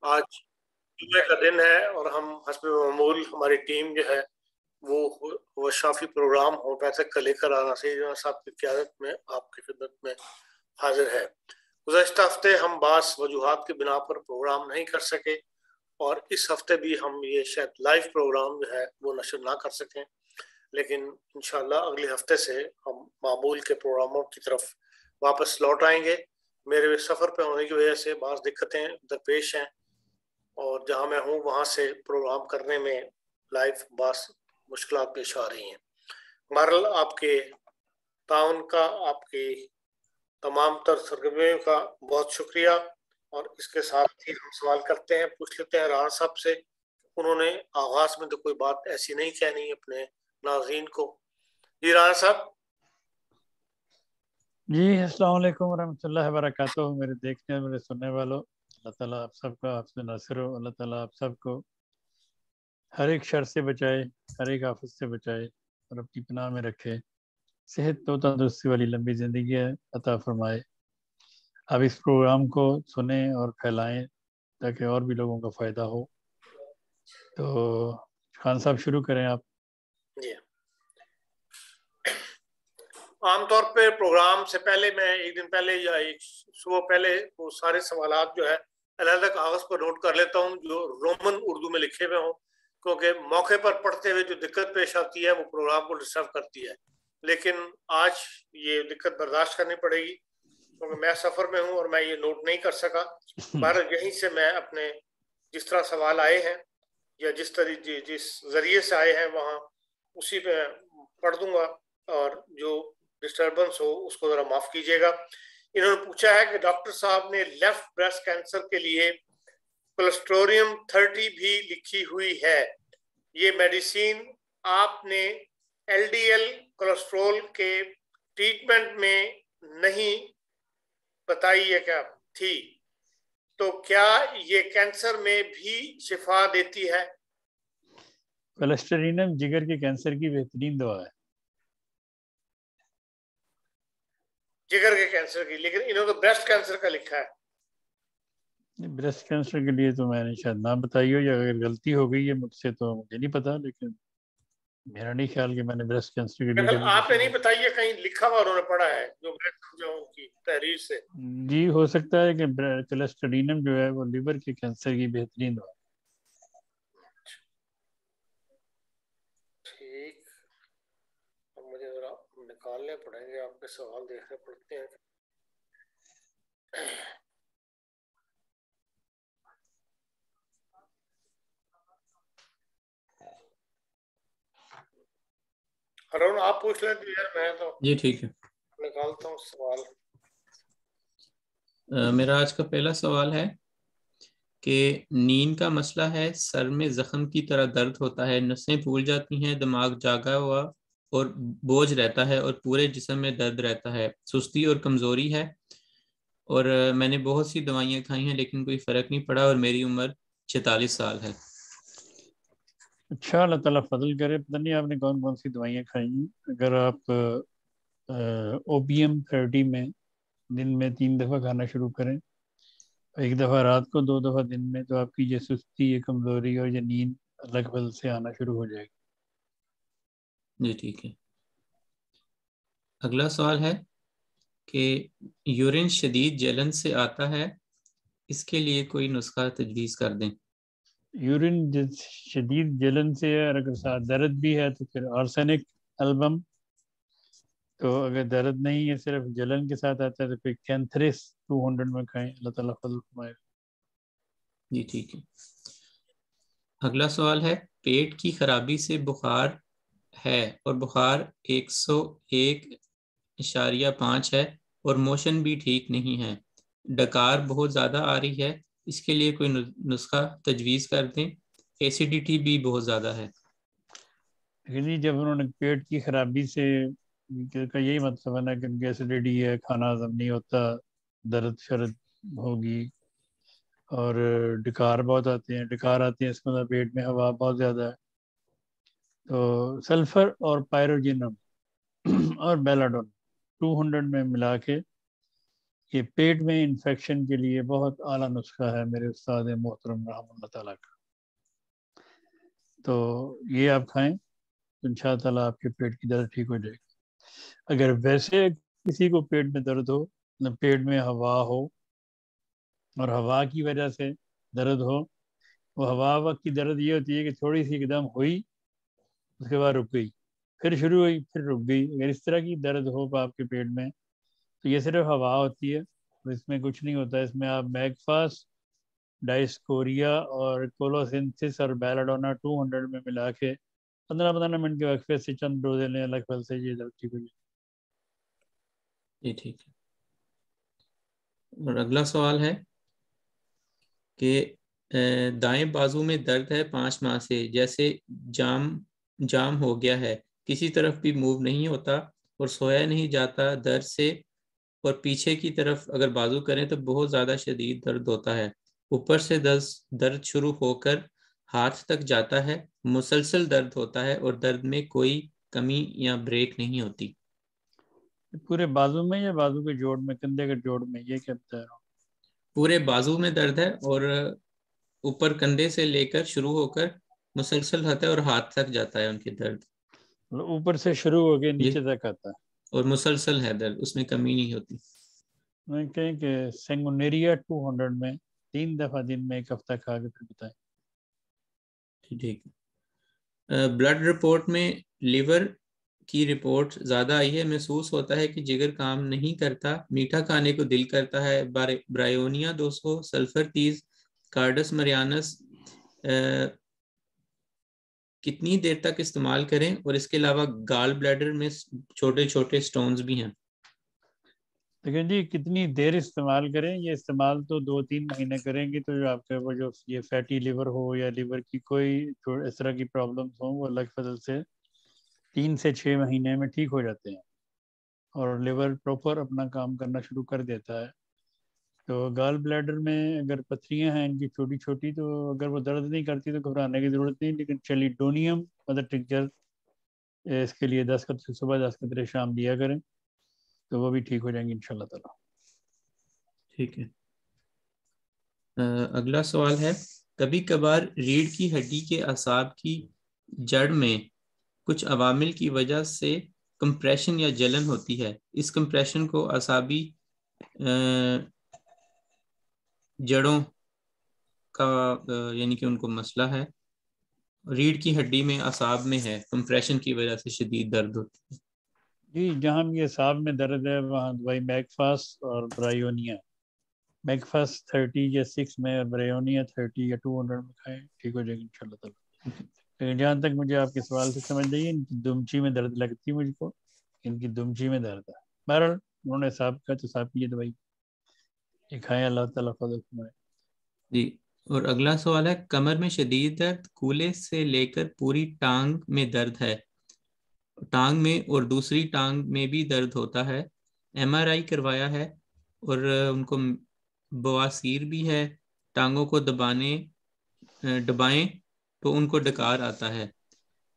आज जुमे का दिन है और हम हस्ब मामूल हमारी टीम जो है वो शाफी प्रोग्राम होम्योपैथिक का लेकर आना सही साहब की क़यादत में आपकी खिदमत में हाजिर है। गुज़श्ता हफ्ते हम बास वजूहात की बिना पर प्रोग्राम नहीं कर सके और इस हफ्ते भी हम ये शायद लाइव प्रोग्राम जो है वो नशर ना कर सकें, लेकिन इंशाल्लाह अगले हफ्ते से हम मामूल के प्रोग्रामों की तरफ वापस लौट आएंगे। मेरे सफ़र पे होने की वजह से बाज़ दिक्कतें दरपेश हैं और जहां मैं हूं वहां से प्रोग्राम करने में लाइव बास मुश्किलात पेश आ रही हैं। बहरहाल आपके ताउन का, आपकी तमाम तर सरगर्मियों का बहुत शुक्रिया। और इसके साथ ही हम सवाल करते हैं, पूछ लेते हैं राणा साहब से। उन्होंने आगाज में तो कोई बात ऐसी नहीं कहनी अपने नाज़रीन को। जी राणा साहब। जी अस्सलाम वालेकुम रहमतुल्लाहि व बरकातुहू। मेरे देखने और मेरे सुनने वालों, अल्लाह ताला आप सबको आपसे नासिर हो। अल्लाह ताला आप सबको हर एक शर से बचाए, हर एक आफत से बचाए और अपनी पनाह में रखे। सेहत तो तंदुरुस्ती वाली लंबी ज़िंदगी है अता फरमाए। आप इस प्रोग्राम को सुने और फैलाएं ताकि और भी लोगों का फ़ायदा हो। तो खान साहब शुरू करें आप। जी, आमतौर पे प्रोग्राम से पहले मैं एक दिन पहले या एक सुबह पहले वो सारे सवालात जो है अलग अलग कागज पर नोट कर लेता हूँ जो रोमन उर्दू में लिखे हुए हों, क्योंकि मौके पर पढ़ते हुए जो दिक्कत पेश आती है वो प्रोग्राम को डिस्टर्ब करती है। लेकिन आज ये दिक्कत बर्दाश्त करनी पड़ेगी क्योंकि मैं सफ़र में हूँ और मैं ये नोट नहीं कर सका। बहरहाल यहीं से मैं अपने जिस तरह सवाल आए हैं या जिस जरिए से आए हैं वहाँ उसी पे पढ़ दूंगा और जो डिस्टरबेंस हो उसको जरा माफ कीजिएगा। इन्होंने पूछा है कि डॉक्टर साहब ने लेफ्ट ब्रेस्ट कैंसर के लिए कोलेस्ट्रोरियम 30 भी लिखी हुई है, ये मेडिसिन आपने एलडीएल कोलेस्ट्रोल के ट्रीटमेंट में नहीं बताई है क्या थी, तो क्या ये कैंसर में भी शिफा देती है? कोलेस्टेरिनम जिगर के कैंसर की बेहतरीन दवा है। जिगर के कैंसर की, लेकिन इन्होंने तो ब्रेस्ट कैंसर का लिखा है। ब्रेस्ट कैंसर के लिए तो मैंने शायद ना बताई हो, या अगर गलती हो गई है मुझसे तो मुझे नहीं पता, लेकिन मेरा नहीं ख्याल कि मैंने ब्रेस्ट कैंसर के लिए मतलब कभी आपने किसी नहीं को। बताई है, कहीं लिखा हुआ उन्होंने पढ़ा है जो मैं समझा उनकी तहरीर से। जी हो सकता है कि कोलेस्टेरिनम जो है वो लिवर के कैंसर की बेहतरीन दवा। ठीक, अब मुझे जरा निकालने पड़ेंगे, आपके सवाल देखने पड़ते हैं। अरुण आप पूछ लें तो यार, मैं तो जी ठीक है। निकालता हूँ सवाल। मेरा आज का पहला सवाल है कि नींद का मसला है, सर में जख्म की तरह दर्द होता है, नसें फूल जाती हैं, दिमाग जागा हुआ और बोझ रहता है और पूरे जिस्म में दर्द रहता है, सुस्ती और कमजोरी है। और मैंने बहुत सी दवाइयाँ खाई हैं लेकिन कोई फर्क नहीं पड़ा और मेरी उम्र 46 साल है। अच्छा, अल्लाह ताला फजल करे। पता नहीं आपने कौन कौन सी दवाइयाँ खाई हैं। अगर आप ओपीएम 30 में दिन में 3 दफ़ा खाना शुरू करें, एक दफ़ा रात को, 2 दफ़ा दिन में, तो आपकी ये सुस्ती, ये कमज़ोरी और ये नींद अलग बल से आना शुरू हो जाएगी। जी ठीक है। अगला सवाल है कि यूरिन शदीद जलन से आता है, इसके लिए कोई नुस्खा तजवीज़ कर दें। यूरिन शदीद जलन से है और अगर साथ दर्द भी है तो फिर आर्सेनिक एल्बम। तो अगर दर्द नहीं है, सिर्फ जलन के साथ आता है, तो फिर कैंथरिस 200 में खाएं। अल्लाह ताला फजल फरमाए। जी ठीक है। अगला सवाल है, पेट की खराबी से बुखार है और बुखार 101.5 है और मोशन भी ठीक नहीं है, डकार बहुत ज़्यादा आ रही है, इसके लिए कोई नुस्खा तजवीज़ कर दें। एसिडिटी भी बहुत ज़्यादा है। लेकिन जी जब उन्होंने पेट की खराबी से का यही मतलब है ना कि उनकी एसिडिटी है, खाना हजम नहीं होता, दर्द शर्द होगी और डकार बहुत आते हैं। डकार आते हैं इसका मतलब पेट में हवा बहुत ज़्यादा है। तो सल्फर और पायरोजिनम और बेलाडोन 200 में मिला के ये पेट में इन्फेक्शन के लिए बहुत आला नुस्खा है मेरे उस्ताद मोहतरम रहमतुल्लाह ताला का। तो ये आप खाएं तो इंशाअल्लाह ताला आपके पेट की दर्द ठीक हो जाएगी। अगर वैसे किसी को पेट में दर्द हो, मतलब पेट में हवा हो और हवा की वजह से दर्द हो, वो हवा वक्त की दर्द ये होती है कि थोड़ी सी एकदम हुई, उसके बाद रुक गई, फिर शुरू हुई, फिर रुक गई। अगर इस तरह की दर्द हो आपके पेट में तो ये सिर्फ हवा होती है, तो इसमें कुछ नहीं होता। इसमें आप मैगफास्ट, डाइस्कोरिया और कोलोसिंथिस और बेलाडोना 200 में मिला के 15-15 मिनट के वक्फे से चंद रोजे लें, अलग फल से ये दर्द ठीक हो जाए। ये ठीक है। और अगला सवाल है कि दाएं बाजू में दर्द है 5 माह से, जैसे जाम जाम हो गया है, किसी तरफ भी मूव नहीं होता और सोया नहीं जाता दर्द से, और पीछे की तरफ अगर बाजू करें तो बहुत ज़्यादा शदीद दर्द होता है। ऊपर से दर्द शुरू होकर हाथ तक जाता है, मुसलसल दर्द होता है और दर्द में कोई कमी या ब्रेक नहीं होती। पूरे बाजू में या बाजू के जोड़ में, कंधे के जोड़ में, ये क्या बता रहा हूँ? पूरे बाजू में दर्द है और ऊपर कंधे से लेकर शुरू होकर मुसलसल होता है और हाथ तक जाता है उनके दर्द। मतलब ऊपर से शुरू हो के ये नीचे तक आता है और मुसलसल है दर्द, उसमें कमी नहीं होती। मैं कहें कि सेंगोनेरिया 200 में 3 दफा दिन में 1 हफ्ता खा के फिर बताएं। ठीक है। ब्लड रिपोर्ट में लिवर की रिपोर्ट ज्यादा आई है, महसूस होता है कि जिगर काम नहीं करता, मीठा खाने को दिल करता है, ब्रायोनिया 200, सल्फर 30, कार्डस मरियानस कितनी देर तक इस्तेमाल करें, और इसके अलावा गाल ब्लैडर में छोटे छोटे स्टोन्स भी हैं। लेकिन जी कितनी देर इस्तेमाल करें, ये इस्तेमाल तो 2-3 महीने करेंगे तो जो आपके वो जो ये फैटी लिवर हो या लिवर की कोई इस तरह की प्रॉब्लम्स हो, वो अलग फजल से 3 से 6 महीने में ठीक हो जाते हैं और लिवर प्रॉपर अपना काम करना शुरू कर देता है। तो गाल ब्लैडर में अगर पथरियां हैं इनकी छोटी छोटी, तो अगर वो दर्द नहीं करती तो घबराने की ज़रूरत नहीं, लेकिन चेलिडोनियम मदर टिंचर इसके लिए 10 कतरे सुबह, 10 कतरे शाम दिया करें, तो वो भी ठीक हो जाएंगे इंशाल्लाह ताला। ठीक है। अगला सवाल है, कभी कभार रीढ़ की हड्डी के असाब की जड़ में कुछ अवामिल की वजह से कंप्रेशन या जलन होती है। इस कंप्रेशन को असाबी जड़ों का यानी कि उनको मसला है, रीढ़ की हड्डी में असाब में है, कंप्रेशन की वजह से शदीद दर्द होती है। जी जहाँ भी असाब में दर्द है वहाँ दवाई मैगफास्ट और ब्रायोनिया, मैगफास्ट 30 या 6 में और ब्रायोनिया 30 या 200 में खाएं, ठीक हो जाएगी इंशाल्लाह ताला। लेकिन जहाँ तक मुझे आपके सवाल से समझ आई, इनकी दुमची में दर्द लगती है मुझको, इनकी दुमची में दर्द है। बहरहाल उन्होंने साहब का तो साहब की ये दवाई ये खाएं, अल्लाह ताला फजल फरमाए। जी। और अगला सवाल है, कमर में शदीद दर्द, कूल्हे से लेकर पूरी टांग में दर्द है, टांग में और दूसरी टांग में भी दर्द होता है, एमआरआई करवाया है और उनको बवासीर भी है, टांगों को दबाएं तो उनको डकार आता है,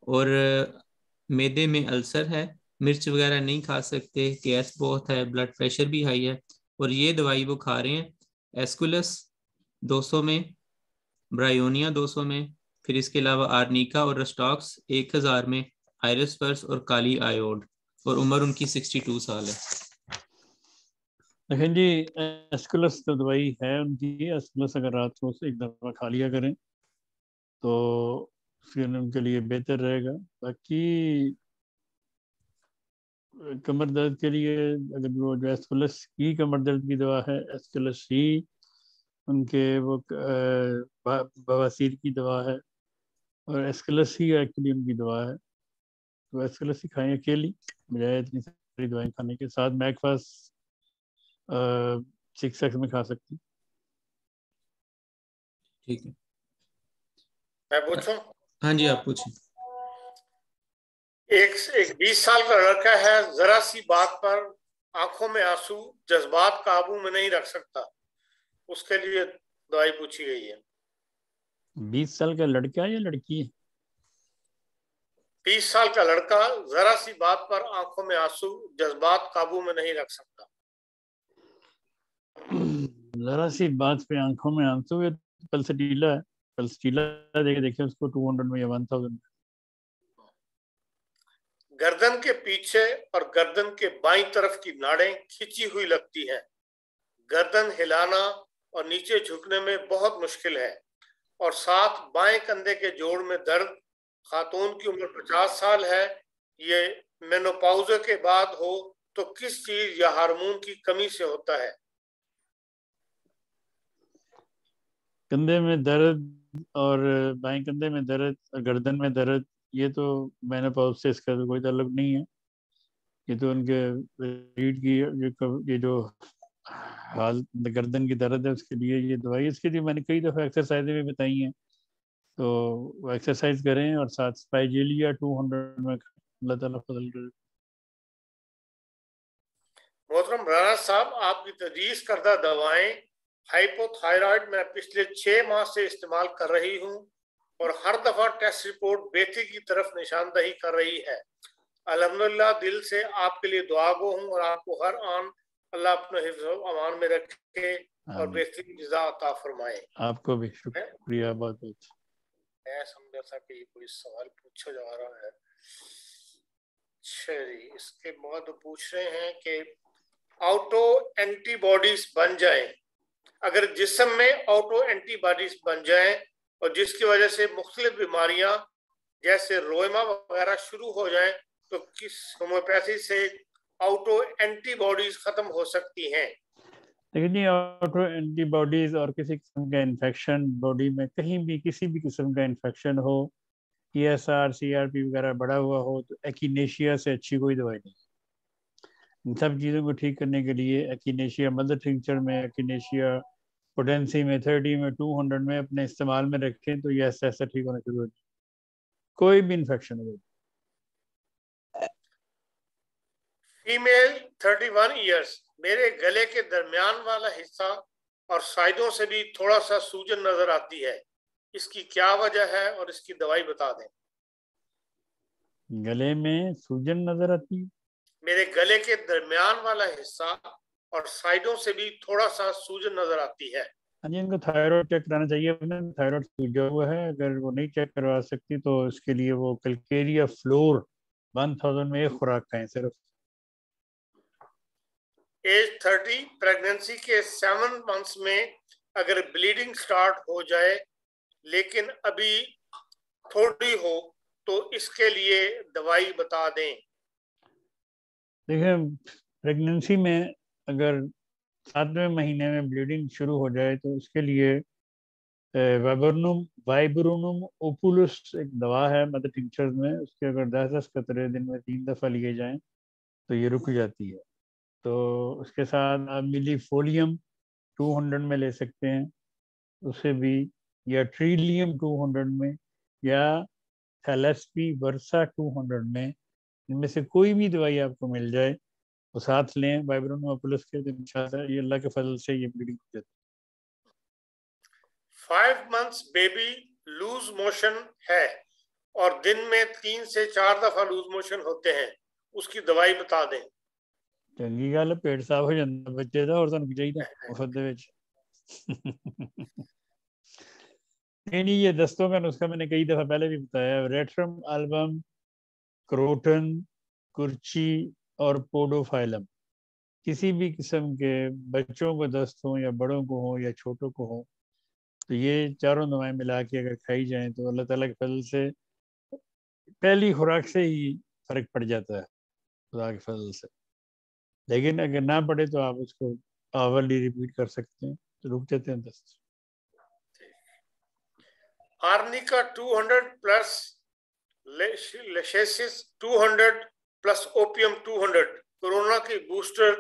और मैदे में अल्सर है, मिर्च वगैरह नहीं खा सकते, गैस बहुत है, ब्लड प्रेशर भी हाई है, और ये दवाई वो खा रहे हैं एस्कुलस 200 में, ब्रायोनिया 200 में, फिर इसके अलावा आर्निका और रस्टॉक्स 1000 में, आयरस और काली आयोड, और उम्र उनकी 62 साल है। लेकिन जी एस्कुलस तो दवाई है उनकी, एस्कुलस अगर रात को एक दफ़ा खा लिया करें तो फिर उनके लिए बेहतर रहेगा। बाकी कमर दर्द के लिए अगर वो जो एस्कुलस की कमर दर्द की दवा है, एस्कुलस ही उनके वो बवासीर की दवा है, और एस्कुलस ही एक्चुअली उनकी दवा है। तो एस्कुलस ही खाएं अकेली, बजाय इतनी सारी दवाएं खाने के। साथ मैगफास 6 में खा सकती। ठीक है। मैं पूछूं? हाँ जी, आप पूछें। एक 20 साल का लड़का है, जरा सी बात पर आंखों में आंसू, जज्बात काबू में नहीं रख सकता, उसके लिए दवाई पूछी गई है। 20 साल का लड़का या लड़की है? 20 साल का लड़का, जरा सी बात पर आंखों में आंसू, जज्बात काबू में नहीं रख सकता। जरा सी बात पे आंखों में आंसू है, कल से टीला है, कल से टीला देखे देखे उसको 200 में या 1000। गर्दन के पीछे और गर्दन के बाईं तरफ की नाड़ें खिंची हुई लगती हैं। गर्दन हिलाना और नीचे झुकने में बहुत मुश्किल है, और साथ बाएं कंधे के जोड़ में दर्द। खातून की उम्र 50 साल है। ये मेनोपॉज के बाद हो तो किस चीज या हार्मोन की कमी से होता है? कंधे में दर्द और बाएं कंधे में दर्द और गर्दन में दर्द, ये तो मेनोपॉज से इसका तो कोई ताल्लुक नहीं है। ये तो उनके रीढ़ की ये जो हाल गर्दन की दर्द है उसके लिए ये दवाई, इसके लिए मैंने कई दफ़ा एक्सरसाइजें भी बताई हैं, तो वो एक्सरसाइज करें और साथ स्पाइजेलिया 200 में अल्लाह ताला फजल करे। मोहतरम राना साहब, आपकी तजवीज़ करदा दवाएं हाइपोथायराइड में पिछले 6 माह से इस्तेमाल कर रही हूँ, और हर दफा टेस्ट रिपोर्ट बेहतरी की तरफ निशानदही कर रही है। अल्हम्दुलिल्लाह, दिल से आपके लिए दुआ गो हूँ, और आपको हर आन अल्लाह अपने हिफ्ज़ व अमान में रखे और बेहतरीन जज़ा अता फरमाए। आपको भी शुक्रिया बहुत बहुत। मैं समझा था कि ये कोई सवाल पूछा जा रहा है। अच्छा जी, इसके बाद पूछ रहे हैं कि ऑटो एंटीबॉडीज बन जाए, अगर जिस्म में ऑटो एंटीबॉडीज बन जाए और जिसकी वजह से मुख्तलिफ बीमारियां जैसे रोमा वगैरह शुरू हो जाए, तो किस होम्योपैथी से ऑटो एंटीबॉडीज खत्म हो सकती हैं? लेकिन ये ऑटो एंटीबॉडीज और किसी किस्म का इन्फेक्शन बॉडी में कहीं भी किसी भी किस्म का इन्फेक्शन हो, ESR CRP वगैरह बढ़ा हुआ हो, तो एक्िनेशिया से अच्छी कोई दवाई नहीं। इन सब चीज़ों को ठीक करने के लिए एक्िनेशिया मदर टिंचर में, एक्िनेशिया पोटेंसी में 30 में 200 में अपने इस्तेमाल में रखें तो ये ऐसा ऐसा ठीक होना शुरू हो जाए, कोई भी इन्फेक्शन हो। फीमेल 31 इयर्स, मेरे गले के दरमियान वाला हिस्सा और साइडों से भी थोड़ा सा सूजन नजर आती है, इसकी क्या वजह है और इसकी दवाई बता दें। गले में सूजन नजर आती है? मेरे गले के दरमियान वाला हिस्सा और साइडों से भी थोड़ा सा सूजन नजर आती है। हाँ जी, इनको थायराइड चेक कराना चाहिए अपने, थायराइड सूजा हुआ है। अगर वो नहीं चेक करवा सकती तो इसके लिए वो कल्केरिया फ्लोर 1000 में एक खुराक खाएं सिर्फ। एज 30, प्रेगनेंसी के 7 मंथ्स में अगर ब्लीडिंग स्टार्ट हो जाए लेकिन अभी थोड़ी हो, तो इसके लिए दवाई बता दें। देखिए, प्रेगनेंसी में अगर 7वें महीने में ब्लीडिंग शुरू हो जाए तो उसके लिए वाइब्रोनुम ओपुलस एक दवा है मदर टिंचर्स में, उसके अगर 10-10 कतरे दिन में 3 दफ़ा लिए जाएं तो ये रुक जाती है। तो उसके साथ आप मिलीफोलियम 200 में ले सकते हैं उसे भी, या ट्रिलियम 200 में, या थैलेस्पी वर्सा 200 में। इनमें से कोई भी दवाई आपको मिल जाए वो साथ लें वाइब्रोनोपुलस के, तो इंशाल्लाह ये अल्लाह के फजल से ये ब्लीडिंग हो जाती है। 5 मंथ्स बेबी लूज मोशन है और दिन में 3 से 4 दफा लूज मोशन होते हैं, उसकी दवाई बता दें। चंगी गल, पेट साफ हो जाता बच्चे का, और तुहानू चाहिए मुफ्त दे विच। नहीं, ये दस्तों का नुस्खा मैंने कई दफा पहले भी बताया। रेट्रम एल्बम, क्रोटन, कुर्ची और पोडोफाइलम, किसी भी किस्म के बच्चों को दस्त हो या बड़ों को हो या छोटों को हो, तो ये चारों दवाएं मिला के अगर खाई जाएं तो अल्लाह ताला के फजल से पहली खुराक से ही फर्क पड़ जाता है खुदा के फजल से। लेकिन अगर ना पड़े तो आप उसको आवरली रिपीट कर सकते हैं, तो रुक जाते हैं दस्त। Arnica 200 plus Lachesis 200 plus opium 200 corona की बूस्टर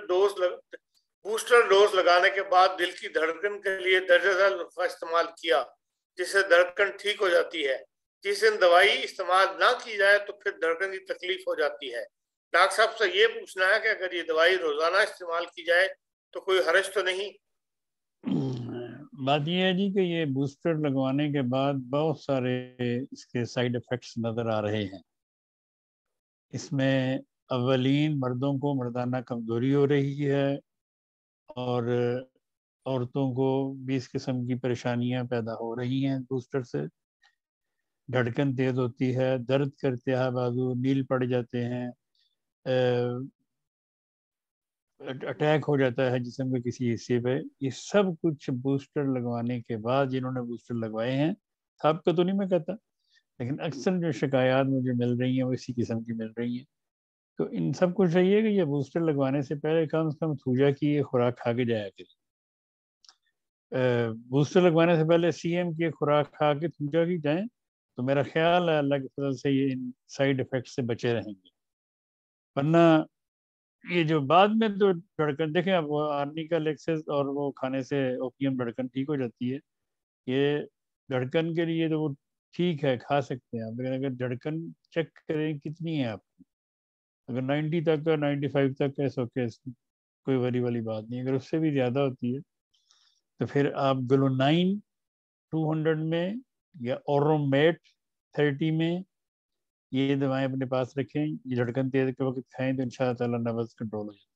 डोज लगाने के बाद दिल की धड़कन के लिए दर्जेदार नुस्खा इस्तेमाल किया, जिससे धड़कन ठीक हो जाती है। जिस दिन दवाई इस्तेमाल ना की जाए तो फिर धड़कन की तकलीफ हो जाती है। डॉक्टर साहब से ये पूछना है कि अगर ये दवाई रोजाना इस्तेमाल की जाए तो कोई हर्ज तो नहीं? बात यह है जी कि ये बूस्टर लगवाने के बाद बहुत सारे इसके साइड इफ़ेक्ट्स नज़र आ रहे हैं। इसमें अवलीन मर्दों को मर्दाना कमज़ोरी हो रही है, और औरतों को 20 किस्म की परेशानियां पैदा हो रही हैं बूस्टर से। धड़कन तेज होती है, दर्द करते हैं बाजू, नील पड़ जाते हैं, अटैक हो जाता है जिस्म के किसी हिस्से पे। ये सब कुछ बूस्टर लगवाने के बाद, जिन्होंने बूस्टर लगवाए हैं, सबका तो नहीं मैं कहता, लेकिन अक्सर जो शिकायत मुझे मिल रही हैं वो इसी किस्म की मिल रही हैं। तो इन सब को चाहिए कि ये बूस्टर लगवाने से पहले कम से कम थूजा की ये खुराक खा के जाया करें। बूस्टर लगवाने से पहले CM की खुराक खा के थूजा की जाएं, तो मेरा ख्याल है अल्लाह की फजल से ये इन साइड इफेक्ट से बचे रहेंगे। वरना ये जो बाद में तो धड़कन देखें, अब वो आर्निकल एक्सेस और वो खाने से ओपियम धड़कन ठीक हो जाती है। ये धड़कन के लिए तो वो ठीक है, खा सकते हैं आप, लेकिन अगर धड़कन चेक करें कितनी है आपकी, अगर 90 तक का 95 तक है सो के कोई वरी वाली बात नहीं। अगर उससे भी ज़्यादा होती है तो फिर आप ग्लोनाइन 200 में या ओरोमेट 30 में ये दवाएं अपने पास रखें। ये धड़कन तेज के वक्त खाएं तो इंशाअल्लाह ताला नब्ज कंट्रोल हो जाए।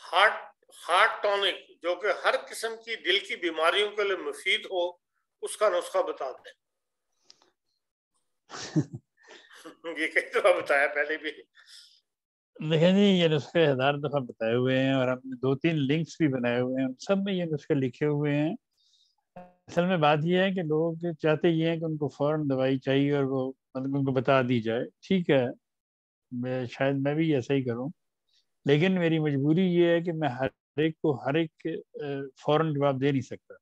हार्ट टॉनिक जो कि हर किस्म की दिल की बीमारियों के लिए मुफीद हो, उसका नुस्खा बता दें। ये कई दफा बताया पहले भी। देखिए जी, ये नुस्खे 1000 दफा बताए हुए हैं और हमने 2-3 लिंक्स भी बनाए हुए हैं, सब में ये नुस्खे लिखे हुए हैं। असल में बात ये है कि लोग चाहते ये हैं कि उनको फौरन दवाई चाहिए और वो मतलब उनको बता दी जाए। ठीक है, शायद मैं भी ऐसा ही करूं, लेकिन मेरी मजबूरी ये है कि मैं हर एक को हर एक फौरन जवाब दे नहीं सकता।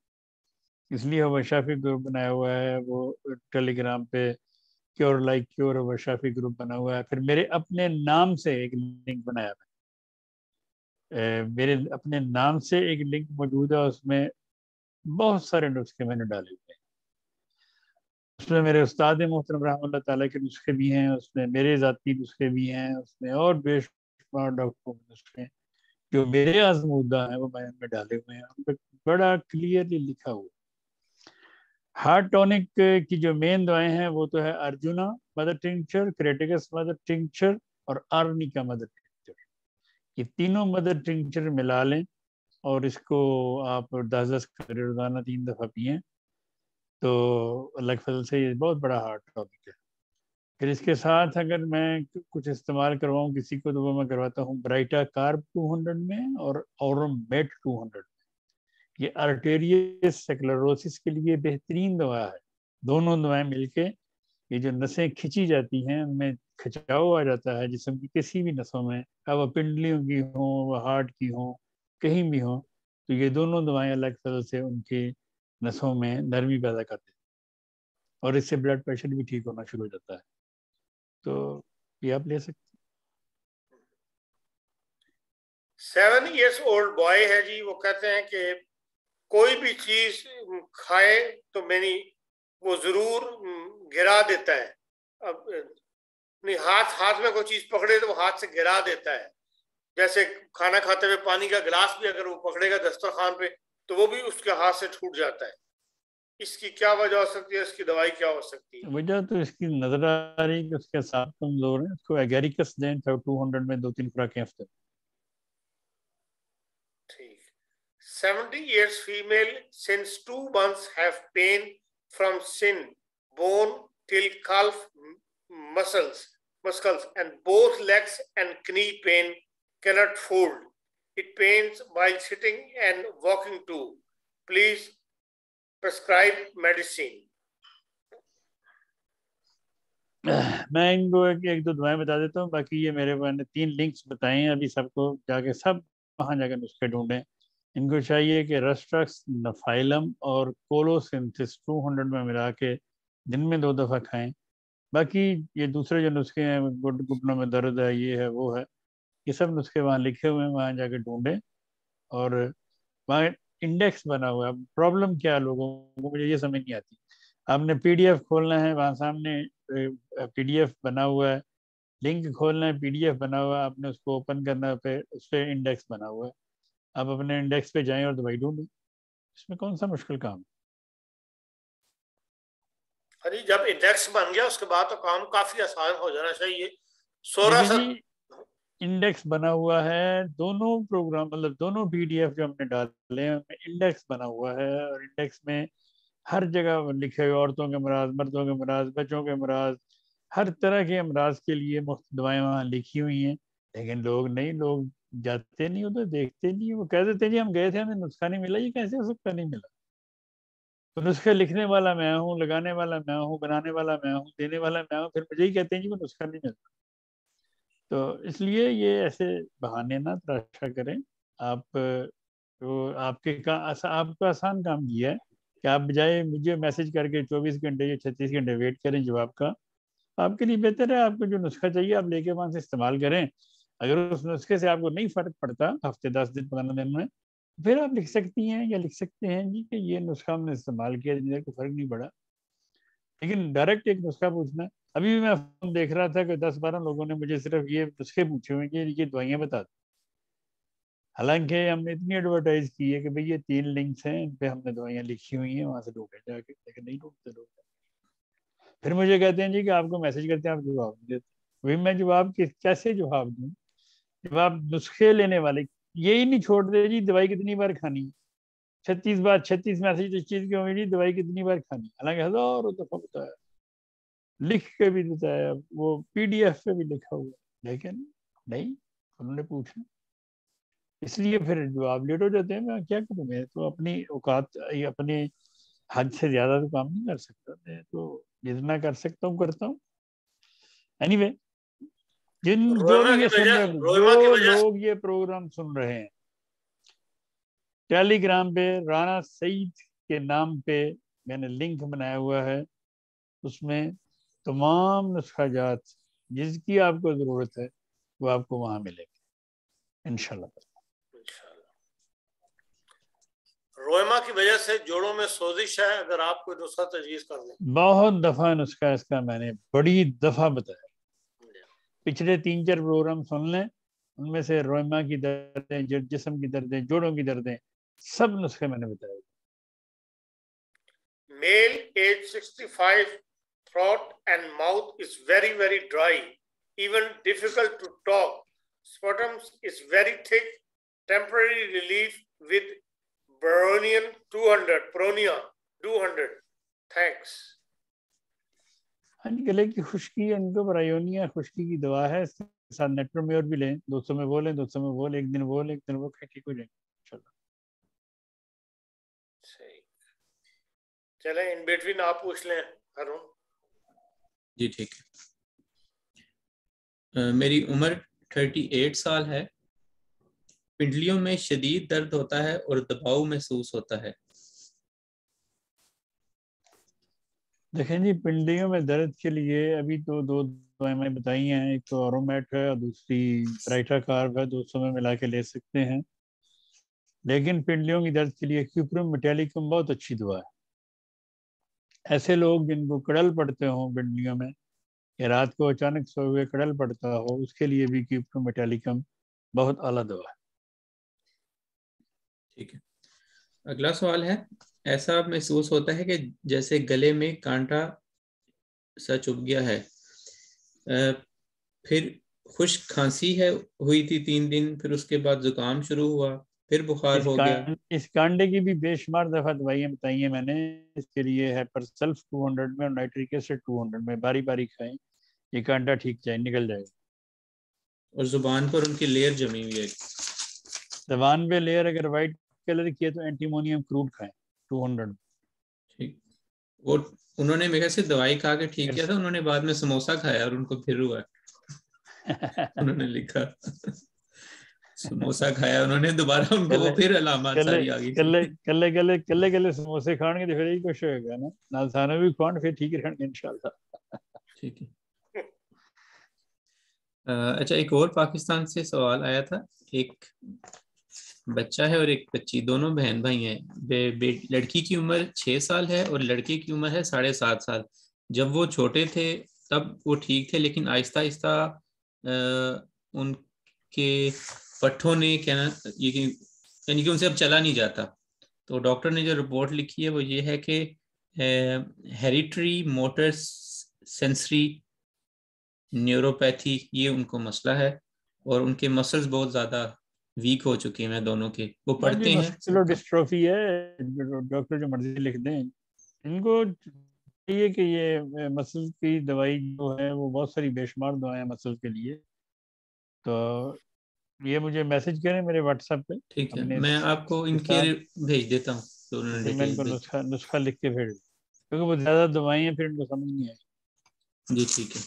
इसलिए वो शाफी ग्रुप बनाया हुआ है, वो टेलीग्राम पे क्योर लाइक क्योर वो शाफी ग्रुप बना हुआ है। फिर मेरे अपने नाम से एक लिंक बनाया है, मेरे अपने नाम से एक लिंक मौजूद है, उसमें बहुत सारे नुस्खे मैंने डाले हुए हैं। उसमें मेरे उस्ताद मोहतरम रहमतुल्लाह ताला के नुस्खे भी हैं, उसमें मेरे ज़ाती नुस्खे भी हैं, उसमें और बेशुमार डॉक्टरों के नुस्खे हैं जो मेरे आजमूदा हैं, वो मैंने उनमें डाले हुए हैं। उन पर बड़ा क्लियरली लिखा हुआ। हार्ट टॉनिक की जो मेन दवाएं हैं वो तो है Arjuna mother tincture, Crataegus mother tincture और आर्निका मदर टिंचर। ये तीनों मदर टिंचर मिला लें और इसको आप 10-10 करें रोजाना 3 दफ़ा पिए, तो अल्लाह के फजल से ये बहुत बड़ा हार्ट टॉनिक है। फिर इसके साथ अगर मैं कुछ इस्तेमाल करवाऊँ किसी को, तो वो मैं करवाता हूँ ब्राइटा कार्ब 200 में और औरमेट 200 में। ये आर्टेरियल स्क्लेरोसिस के लिए बेहतरीन दवा है। दोनों दवाएं मिलके, ये जो नसें खिंची जाती हैं उनमें खिंचाव आ जाता है जिस्म की किसी भी नसों में, अब वो पिंडलियों की हो, वह हार्ट की हो, कहीं भी हो, तो ये दोनों दवाएं अलग तरह से उनकी नसों में नरमी पैदा करते हैं और इससे ब्लड प्रेशर भी ठीक होना शुरू हो जाता है। तो ये आप ले सकते। 7 years old बॉय है जी, वो कहते हैं कि कोई भी चीज खाए तो मैंने वो जरूर गिरा देता है। अब नहीं, हाथ में कोई चीज पकड़े तो वो हाथ से गिरा देता है। जैसे खाना खाते हुए पानी का गिलास भी अगर वो पकड़ेगा दस्तरखान पे तो वो भी उसके हाथ से छूट जाता है। इसकी क्या वजह हो सकती है, इसकी दवाई क्या हो सकती है? वजह तो इसकी नजर आ रही है कि उसके साथ कमजोर है। उसको एगेरिकस दें 200 में 2-3 खुराकें हफ्ते। ठीक। 70 years female since 2 months have pain from shin bone till calf muscles and both legs and knee pain, cannot fold. It pains while sitting and walking too. Please prescribe medicine. मैं इनको एक दो दुआएं बता देता हूँ, बाकी ये मेरे मैंने 3 लिंक्स बताए हैं, अभी सबको जाके सब वहाँ जाकर नुस्खे ढूंढें। इनको चाहिए कि रस्ट्रक्स, नफाइलम और कोलोसिंथिस 200 में मिला के दिन में 2 दफ़ा खाएं। बाकी ये दूसरे जो नुस्खे हैं, घुटनों में दर्द है, ये है वो है, ये सब नुस्खे वहाँ लिखे हुए हैं, वहाँ जाके ढूंढें। और वहाँ इंडेक्स बना हुआ है। प्रॉब्लम क्या है लोगों को, मुझे ये समझ नहीं आती। आपने PDF खोलना है, वहाँ सामने PDF बना हुआ है, लिंक खोलना है, PDF बना हुआ है, आपने उसको ओपन करना है, पे उस पर इंडेक्स बना हुआ है, आप अपने इंडेक्स पे जाएं और दवाई ढूंढें। इसमें कौन सा मुश्किल काम है? अरे जब इंडेक्स बन गया उसके बाद तो काम काफी आसान हो जाना चाहिए। देखिए सोरा जी, इंडेक्स बना हुआ है, दोनों प्रोग्राम मतलब दोनों PDF जो हमने डाले हैं उनमें इंडेक्स बना हुआ है, और इंडेक्स में हर जगह लिखे हुए औरतों के अमराज, मर्दों के अमराज, बच्चों के अमराज, हर तरह के अमराज के लिए मुफ्त दवाएं वहाँ लिखी हुई हैं। लेकिन लोग जाते नहीं, उधर देखते नहीं, वो कह देते हैं जी हम गए थे हमें नुस्खा नहीं मिला। ये कैसे हो सकता नहीं मिला? तो नुस्खे लिखने वाला मैं हूँ, लगाने वाला मैं हूँ, बनाने वाला मैं हूँ, देने वाला मैं हूँ, फिर मुझे ही कहते हैं जी वो नुस्खा नहीं मिलता। तो इसलिए ये ऐसे बहाने ना तराशा करें आप। तो आपको आसान काम किया है कि आप बजाय मुझे मैसेज करके 24 घंटे या 36 घंटे वेट करें जवाब का, आपके लिए बेहतर है आपको जो नुस्खा चाहिए आप लेके वहां से इस्तेमाल करें। अगर उस नुस्खे से आपको नहीं फर्क पड़ता हफ्ते 10 दिन 15 दिन में, फिर आप लिख सकती हैं या लिख सकते हैं जी कि ये नुस्खा हमने इस्तेमाल किया, जिससे कोई फर्क नहीं पड़ा। लेकिन डायरेक्ट एक नुस्खा पूछना, अभी भी मैं फोन देख रहा था कि 10-12 लोगों ने मुझे सिर्फ ये नुस्खे पूछे हुए कि ये दवाइयां बता दो। हालांकि हमने इतनी एडवर्टाइज की है कि भाई ये 3 लिंक्स हैं, इन पे हमने दवाइयां लिखी हुई हैं, वहां से ढूंढे जाके, लेकिन नहीं ढूंढते लोग। फिर मुझे कहते हैं जी कि आपको मैसेज करते हैं आप जवाब नहीं देते। भाई मैं जवाब कैसे जवाब दूं जब आप नुस्खे लेने वाले यही नहीं छोड़ दे जी दवाई कितनी बार खानी है। 36 बार 36 मैसेज इस चीज के होंगे जी दवाई कितनी बार खानी है, हालांकि हजारों दफा बताया, लिख के भी बताया, वो PDF पे भी लिखा हुआ, लेकिन नहीं, उन्होंने पूछा। इसलिए फिर जवाब लेट हो जाते हैं। मैं क्या करूं, मैं तो अपनी औकात अपने हद से ज्यादा तो काम नहीं कर सकता, मैं तो जितना कर सकता हूँ करता हूँ। एनीवे, जो भी ये सुन रहे, रोहिमा की जो वजह से लोग ये प्रोग्राम सुन रहे हैं, टेलीग्राम पे राना सईद के नाम पे मैंने लिंक बनाया हुआ है, उसमें तमाम नुस्खाजात जिसकी आपको जरूरत है वो आपको वहां मिलेंगे इंशाल्लाह। रोहिमा की वजह से जोड़ों में सोजिश है, अगर आप कोई नुस्खा तजवीज कर दें। बहुत दफा नुस्खा इसका मैंने बड़ी दफा बताया, पिछले 3-4 प्रोग्राम सुन लें, उनमें से रोमा की दर्दें, जिस्म की दर्दें, जोड़ों की दर्दें, सब नुस्खे मैंने बताए। Male age 65, throat and mouth is very, very dry, even difficult to talk. Sputum is very thick. Temporary relief with Bronian 200. Bronia 200. Thanks. हाँ जी, गले की खुश्की है, इनको ब्रायोनिया खुश्की की दवा है, इसके साथ नेट्रोम्योर भी लें, 200 में वो लें, 200 में वो लें, एक दिन वो लें, एक दिन वो, ठीक हो जाएंगे इंशाल्लाह। सही, चलें इन बिटवीन आप पूछ लें अरुण जी। ठीक है। मेरी उम्र 38 साल है। पिंडलियों में शदीद दर्द होता है और दबाव महसूस होता है। देखें जी, पिंडियों में दर्द के लिए अभी तो 2 दवाएं मैंने बताई हैं, एक तो ऑरोमेट है और दूसरी ब्राइटा कार्ब है, 200 में मिला के ले सकते हैं। लेकिन पिंडलियों की दर्द के लिए क्यूप्रम मेटालिकम बहुत अच्छी दवा है। ऐसे लोग जिनको कड़ल पड़ते हों पिंडलियों में, या रात को अचानक सोए हुए कड़ल पड़ता हो, उसके लिए भी क्यूप्रम मेटालिकम बहुत आला दवा है। ठीक है। अगला सवाल है, ऐसा महसूस होता है कि जैसे गले में कांटा सा चुभ गया है। फिर खुश्क खांसी है हुई थी 3 दिन, फिर उसके बाद जुकाम शुरू हुआ, फिर बुखार हो गया। इस कांडे की भी बेशुमार दफा दवाइयां बताई हैं मैंने। इसके लिए है पर सल्फ 200 में और नाइट्रिक एसिड 200 में, बारी बारी खाएं, ये कांटा ठीक जाए, निकल जाएगा। और जुबान पर उनकी लेयर जमी हुई है। जबान पे लेयर अगर वाइट कलर की है तो एंटीमोनियम क्रूड खाएं 200। ठीक। वो उन्होंने मेरे से दवाई खा के ठीक किया था, उन्होंने बाद में समोसा खाया और उनको फिर हुआ। उन्होंने लिखा समोसा खाया उन्होंने, दोबारा उनको वो फिर अलामत सारी आ गई थी। कल्ले समोसे खाने के फिर यही कुछ होगा ना, नालसाना भी खान फिर ठीक रहेंगे इंशाल्लाह। ठीक है। अच्छा, एक और पाकिस्तान से सवाल आया था। एक बच्चा है और एक बच्ची, दोनों बहन भाई हैं। लड़की की उम्र 6 साल है और लड़के की उम्र है 7.5 साल। जब वो छोटे थे तब वो ठीक थे, लेकिन आहिस्ता आहिस्ता उनके पट्ठों ने यानी कि उनसे अब चला नहीं जाता। तो डॉक्टर ने जो रिपोर्ट लिखी है वो ये है कि हेरिटरी मोटर सेंसरी न्यूरोपैथी, ये उनको मसला है। और उनके मसल्स बहुत ज़्यादा वीक हो चुके हैं दोनों के। वो हाँ जी, पढ़ते हैं। मस्कुलर डिस्ट्रोफी है, डॉक्टर जो मर्जी लिख दें, इनको चाहिए कि ये मसल की दवाई जो है वो बहुत सारी बेशुमार दवाएं मसल के लिए। तो ये मुझे मैसेज करें मेरे व्हाट्सएप पे ठीक है, अपने मैं आपको के इनके साथ, भेज देता हूँ, तो तो उन्होंने फिर मैं डिटेल इनको भेज। नुस्खा नुस्खा लिख के भेज दूँ, क्योंकि वो ज़्यादा दवाएं हैं फिर इनको समझ नहीं आएगी। जी ठीक है।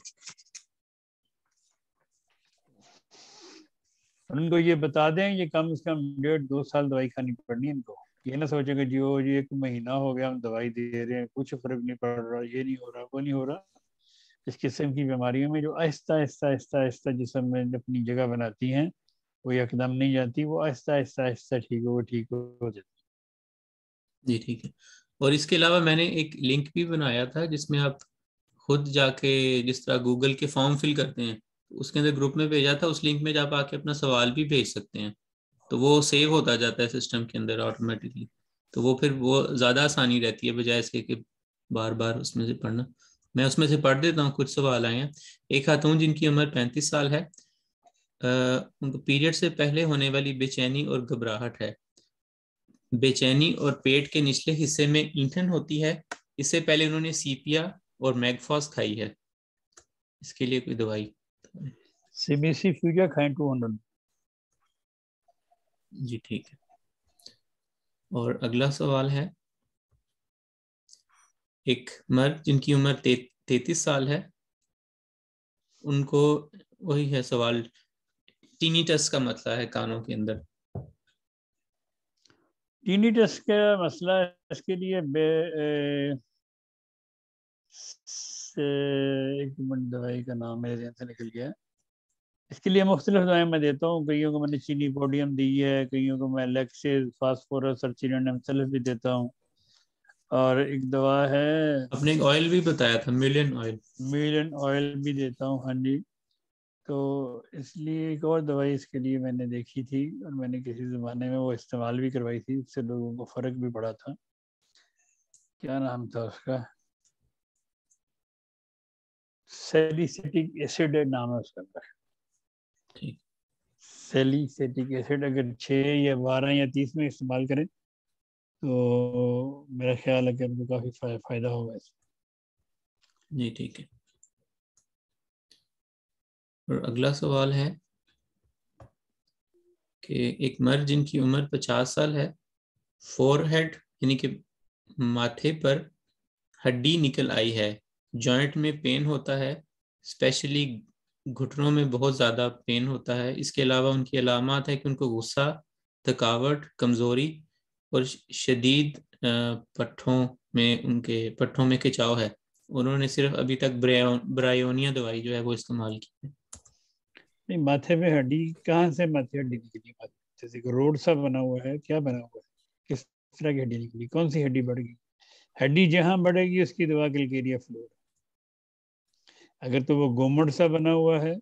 उनको ये बता दें ये कम से कम 1.5-2 साल दवाई खानी पड़नी है इनको। ये ना सोचे कि जो ये 1 महीना हो गया हम दवाई दे रहे हैं कुछ फर्क नहीं पड़ रहा, ये नहीं हो रहा, वो नहीं हो रहा। इस किस्म की बीमारियों में जो आहिस्ता आहिस्ता आहिस्ता आहिस्ता जिस्म में अपनी जगह बनाती हैं, वो एकदम नहीं जाती, वो आहिस्ता आहिस्ता आहिस्ता ठीक हो जाती जी ठीक है। और इसके अलावा मैंने एक लिंक भी बनाया था जिसमें आप खुद जाके, जिस तरह गूगल के फॉर्म फिल करते हैं, उसके अंदर ग्रुप में भेजा था, उस लिंक में आप आके अपना सवाल भी भेज सकते हैं। तो वो सेव होता जाता है सिस्टम के अंदर ऑटोमेटिकली। तो वो फिर वो ज़्यादा आसानी रहती है बजाय इसके कि बार बार उसमें से पढ़ना। मैं उसमें से पढ़ देता हूँ, कुछ सवाल आए हैं। एक खातून जिनकी उम्र 35 साल है, उनको पीरियड से पहले होने वाली बेचैनी और घबराहट है। बेचैनी और पेट के निचले हिस्से में ईंधन होती है। इससे पहले उन्होंने सीपिया और मैगफॉस खाई है। इसके लिए कोई दवाई? है। CBC फ्यूजा खाएं 200। जी ठीक है। और अगला सवाल है, एक मर्द जिनकी उम्र 33 साल है, उनको, वही है सवाल, टीनीटस का मतलब है कानों के अंदर। टीनीटस का मसला है, इसके लिए एक मिनट, दवाई का नाम मेरे ध्यान से निकल गया है। इसके लिए मुख्तलिफ दवाएं मैं देता हूँ, कईयों को मैंने चीनी पोडियम दी है, कईयों को मैं लेक्सिस फास्फोरस और चिनोनेम भी देता हूँ। और एक दवा है आपने एक ऑयल भी बताया था, मिलियन ऑयल। मिलियन ऑयल भी देता हूँ, हाँ जी। तो इसलिए एक और दवाई इसके लिए मैंने देखी थी और मैंने किसी ज़माने में वो इस्तेमाल भी करवाई थी, इससे लोगों को फ़र्क भी पड़ा था। क्या नाम था उसका, सैलिसिटिक एसिड नाम है उसका। ठीक। सैलिसिटिक एसिड अगर 6 या 12 या 30 में इस्तेमाल करें तो मेरा ख्याल है कि उनको काफ़ी फ़ायदा होगा इससे। जी ठीक है। और अगला सवाल है कि एक मर्द जिनकी उम्र 50 साल है, फोरहेड यानी कि माथे पर हड्डी निकल आई है, जॉइंट में पेन होता है, स्पेशली घुटनों में बहुत ज़्यादा पेन होता है। इसके अलावा उनकी अलामात है कि उनको गुस्सा, थकावट, कमज़ोरी और शदीद पट्ठों में, उनके पट्ठों में खिंचाव है। उन्होंने सिर्फ अभी तक ब्रायोनिया दवाई जो है वो इस्तेमाल की है। नहीं, माथे में हड्डी कहाँ से, माथे हड्डी निकली, माथे से रोड सा बना हुआ है, क्या बना हुआ है, किस तरह की हड्डी निकली, कौन सी हड्डी बढ़ गई? हड्डी जहाँ बढ़ेगी उसकी दवा कैलकेरिया फ्लोर। अगर तो वो गोमड़ सा बना हुआ है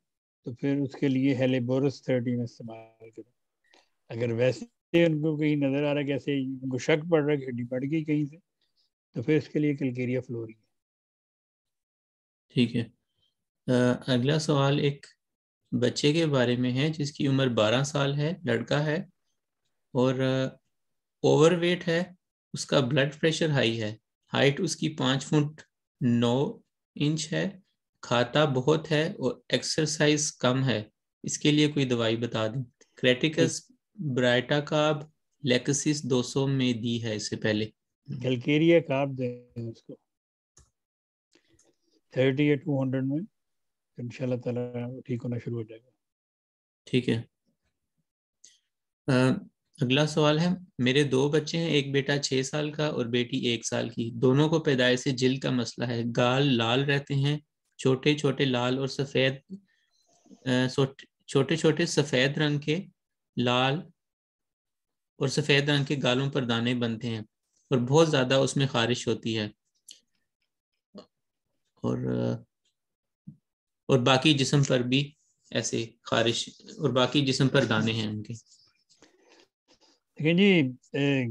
तो फिर उसके लिए हेलिबोरस 30 में इस्तेमाल करो। अगर वैसे उनको कहीं नजर आ रहा है कैसे, उनको शक पड़ रहा है कि हड्डी बढ़ गई कहीं से, तो फिर उसके लिए कैलकेरिया फ्लोर ही है। ठीक है। अगला सवाल एक बच्चे के बारे में है जिसकी उम्र 12 साल है, लड़का है, और ओवरवेट है। उसका ब्लड प्रेशर हाई है। हाइट उसकी 5 फुट 9 इंच है। खाता बहुत है और एक्सरसाइज कम है। इसके लिए कोई दवाई बता दें। क्रेटिकस ब्राइटाकाब लेक्सिस 200 में दी है इससे पहले। कैलकेरिया कार्ब दें उसको 30 या 200 में, इंशाल्लाह ताला ठीक होना शुरू हो जाएगा। ठीक है। अ, अगला सवाल है, मेरे 2 बच्चे हैं, एक बेटा 6 साल का और बेटी 1 साल की। दोनों को पैदाइश से जिल्द का मसला है। गाल लाल रहते हैं, छोटे छोटे लाल और सफ़ेद, छोटे छोटे सफ़ेद रंग के लाल और सफ़ेद रंग के गालों पर दाने बनते हैं और बहुत ज़्यादा उसमें खारिश होती है। और और बाकी जिस्म पर भी ऐसे खारिश, और बाकी जिस्म पर दाने हैं उनके। लेकिन जी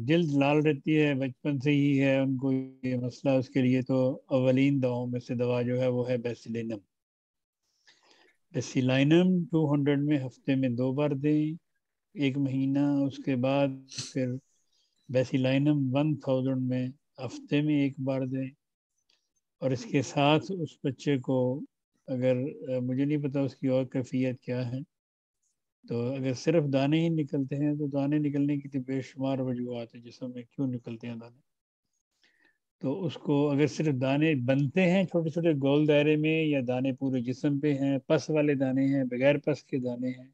जल्द लाल रहती है बचपन से ही है उनको ये मसला, उसके लिए तो अवलीन दवाओं में से दवा जो है वो है बेसिलिनम। बेसिलाइनम 200 में हफ्ते में 2 बार दें 1 महीना। उसके बाद फिर बेसिलाइनम 1000 में हफ्ते में 1 बार दें। और इसके साथ उस बच्चे को अगर मुझे नहीं पता उसकी और कैफियत क्या है, तो अगर सिर्फ दाने ही निकलते हैं तो दाने निकलने की तो बेशुमार वजूहत है जिसम में क्यों निकलते हैं दाने। तो उसको अगर सिर्फ दाने बनते हैं छोटे छोटे गोल दायरे में, या दाने पूरे जिस्म पे हैं, पस वाले दाने हैं, बगैर पस के दाने हैं।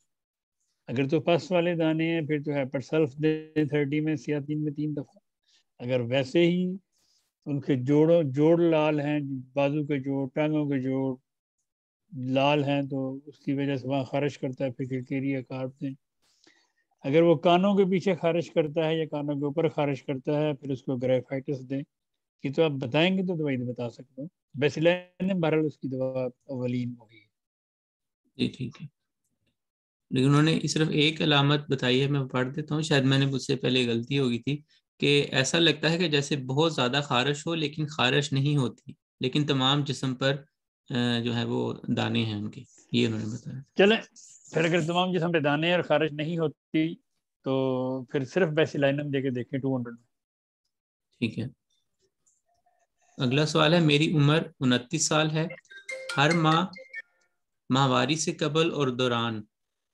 अगर तो पस वाले दाने हैं फिर तो हेपरसल्फ दे 30 में या 3 में 3 दफ़ा। अगर वैसे ही उनके जोड़ लाल हैं, बाजू के जोड़, टांगों के जोड़ लाल हैं, तो उसकी वजह से वहाँ खारिश करता है, फिर किरकिरिया काट दें। अगर वो कानों के पीछे खारिश करता है या कानों के ऊपर खारिश करता है फिर उसको ग्रेफाइटिस दें। कि तो आप बताएंगे तो दवाई बता सकता हूँ। बेसिलाइन बहरहाल उसकी दवा अवलीन होगी। जी ठीक है। लेकिन उन्होंने सिर्फ एक अलामत बताई है, मैं पढ़ देता हूँ, शायद मैंने मुझसे पहले गलती होगी थी, कि ऐसा लगता है कि जैसे बहुत ज़्यादा खारिश हो लेकिन खारिश नहीं होती, लेकिन तमाम जिस्म पर जो है वो दाने हैं उनके, ये उन्होंने बताया। चलें, फिर अगर तमाम जिसम पे दाने और खारिश नहीं होती तो फिर सिर्फ बेसिलाइनम देके देखें 200 में। ठीक है। अगला सवाल है, मेरी उम्र 29 साल है। हर माह माहवारी से कबल और दौरान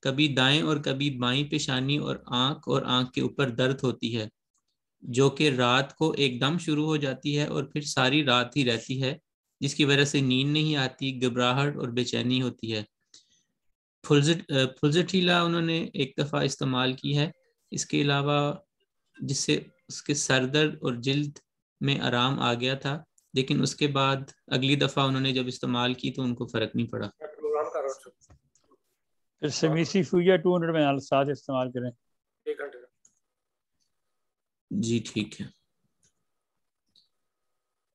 कभी दाएं और कभी बाईं पेशानी और आंख के ऊपर दर्द होती है, जो कि रात को एकदम शुरू हो जाती है और फिर सारी रात ही रहती है, जिसकी वजह से नींद नहीं आती, घबराहट और बेचैनी होती है। फुलजटीला उन्होंने एक दफ़ा इस्तेमाल की है, इसके अलावा जिससे उसके सर दर्द और जिल्द में आराम आ गया था, लेकिन उसके बाद अगली दफ़ा उन्होंने जब इस्तेमाल की तो उनको फ़र्क नहीं पड़ा। प्रोग्राम कर रहा हूँ। फिर सेमीसी फूया 200 में साथ इस्तेमाल करें 1 घंटे का। जी ठीक है।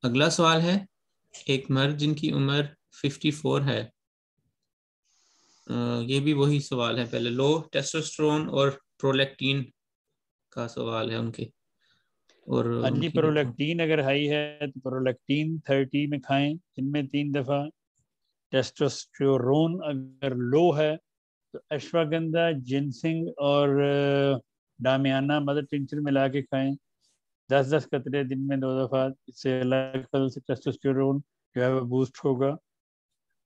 अगला सवाल है, एक मर्द जिनकी उम्र 54 है, ये भी वही सवाल है पहले, लो टेस्टोस्टेरोन और प्रोलैक्टिन का सवाल है उनके, और हाँ जी। उनकी देखो। प्रोलैक्टिन अगर हाई है तो प्रोलैक्टिन 30 में खाएं, इनमें 3 दफ़ा। टेस्टोस्टेरोन अगर लो है तो अश्वगंधा, जिनसिंग और डामियाना मदर टिंचर मिला के खाएं 10-10 कतरे दिन में 2 दफ़ा। इससे अलग फल से टेस्टोस्टेरोन जो है वो बूस्ट होगा।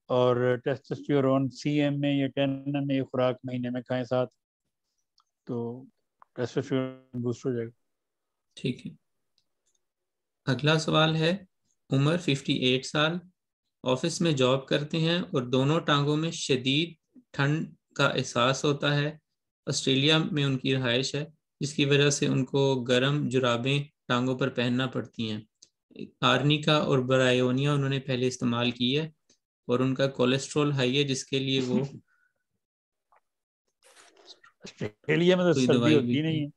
और टेस्टोस्टेरोन CM में या 10 में ये खुराक महीने में खाएं 7, तो टेस्टोस्टेरोन बूस्ट हो जाएगा। ठीक है। अगला सवाल है, उम्र 58 साल, ऑफिस में जॉब करते हैं और दोनों टांगों में शदीद ठंड का एहसास होता है। ऑस्ट्रेलिया में उनकी रहायश है, जिसकी वजह से उनको गर्म जुराबें टांगों पर पहनना पड़ती हैं। आर्निका और ब्रायोनिया उन्होंने पहले इस्तेमाल की है, और उनका कोलेस्ट्रॉल हाई है, जिसके लिए वो ऑस्ट्रेलिया में तो कोई सर्दी दवाई भी होती नहीं खाई। है।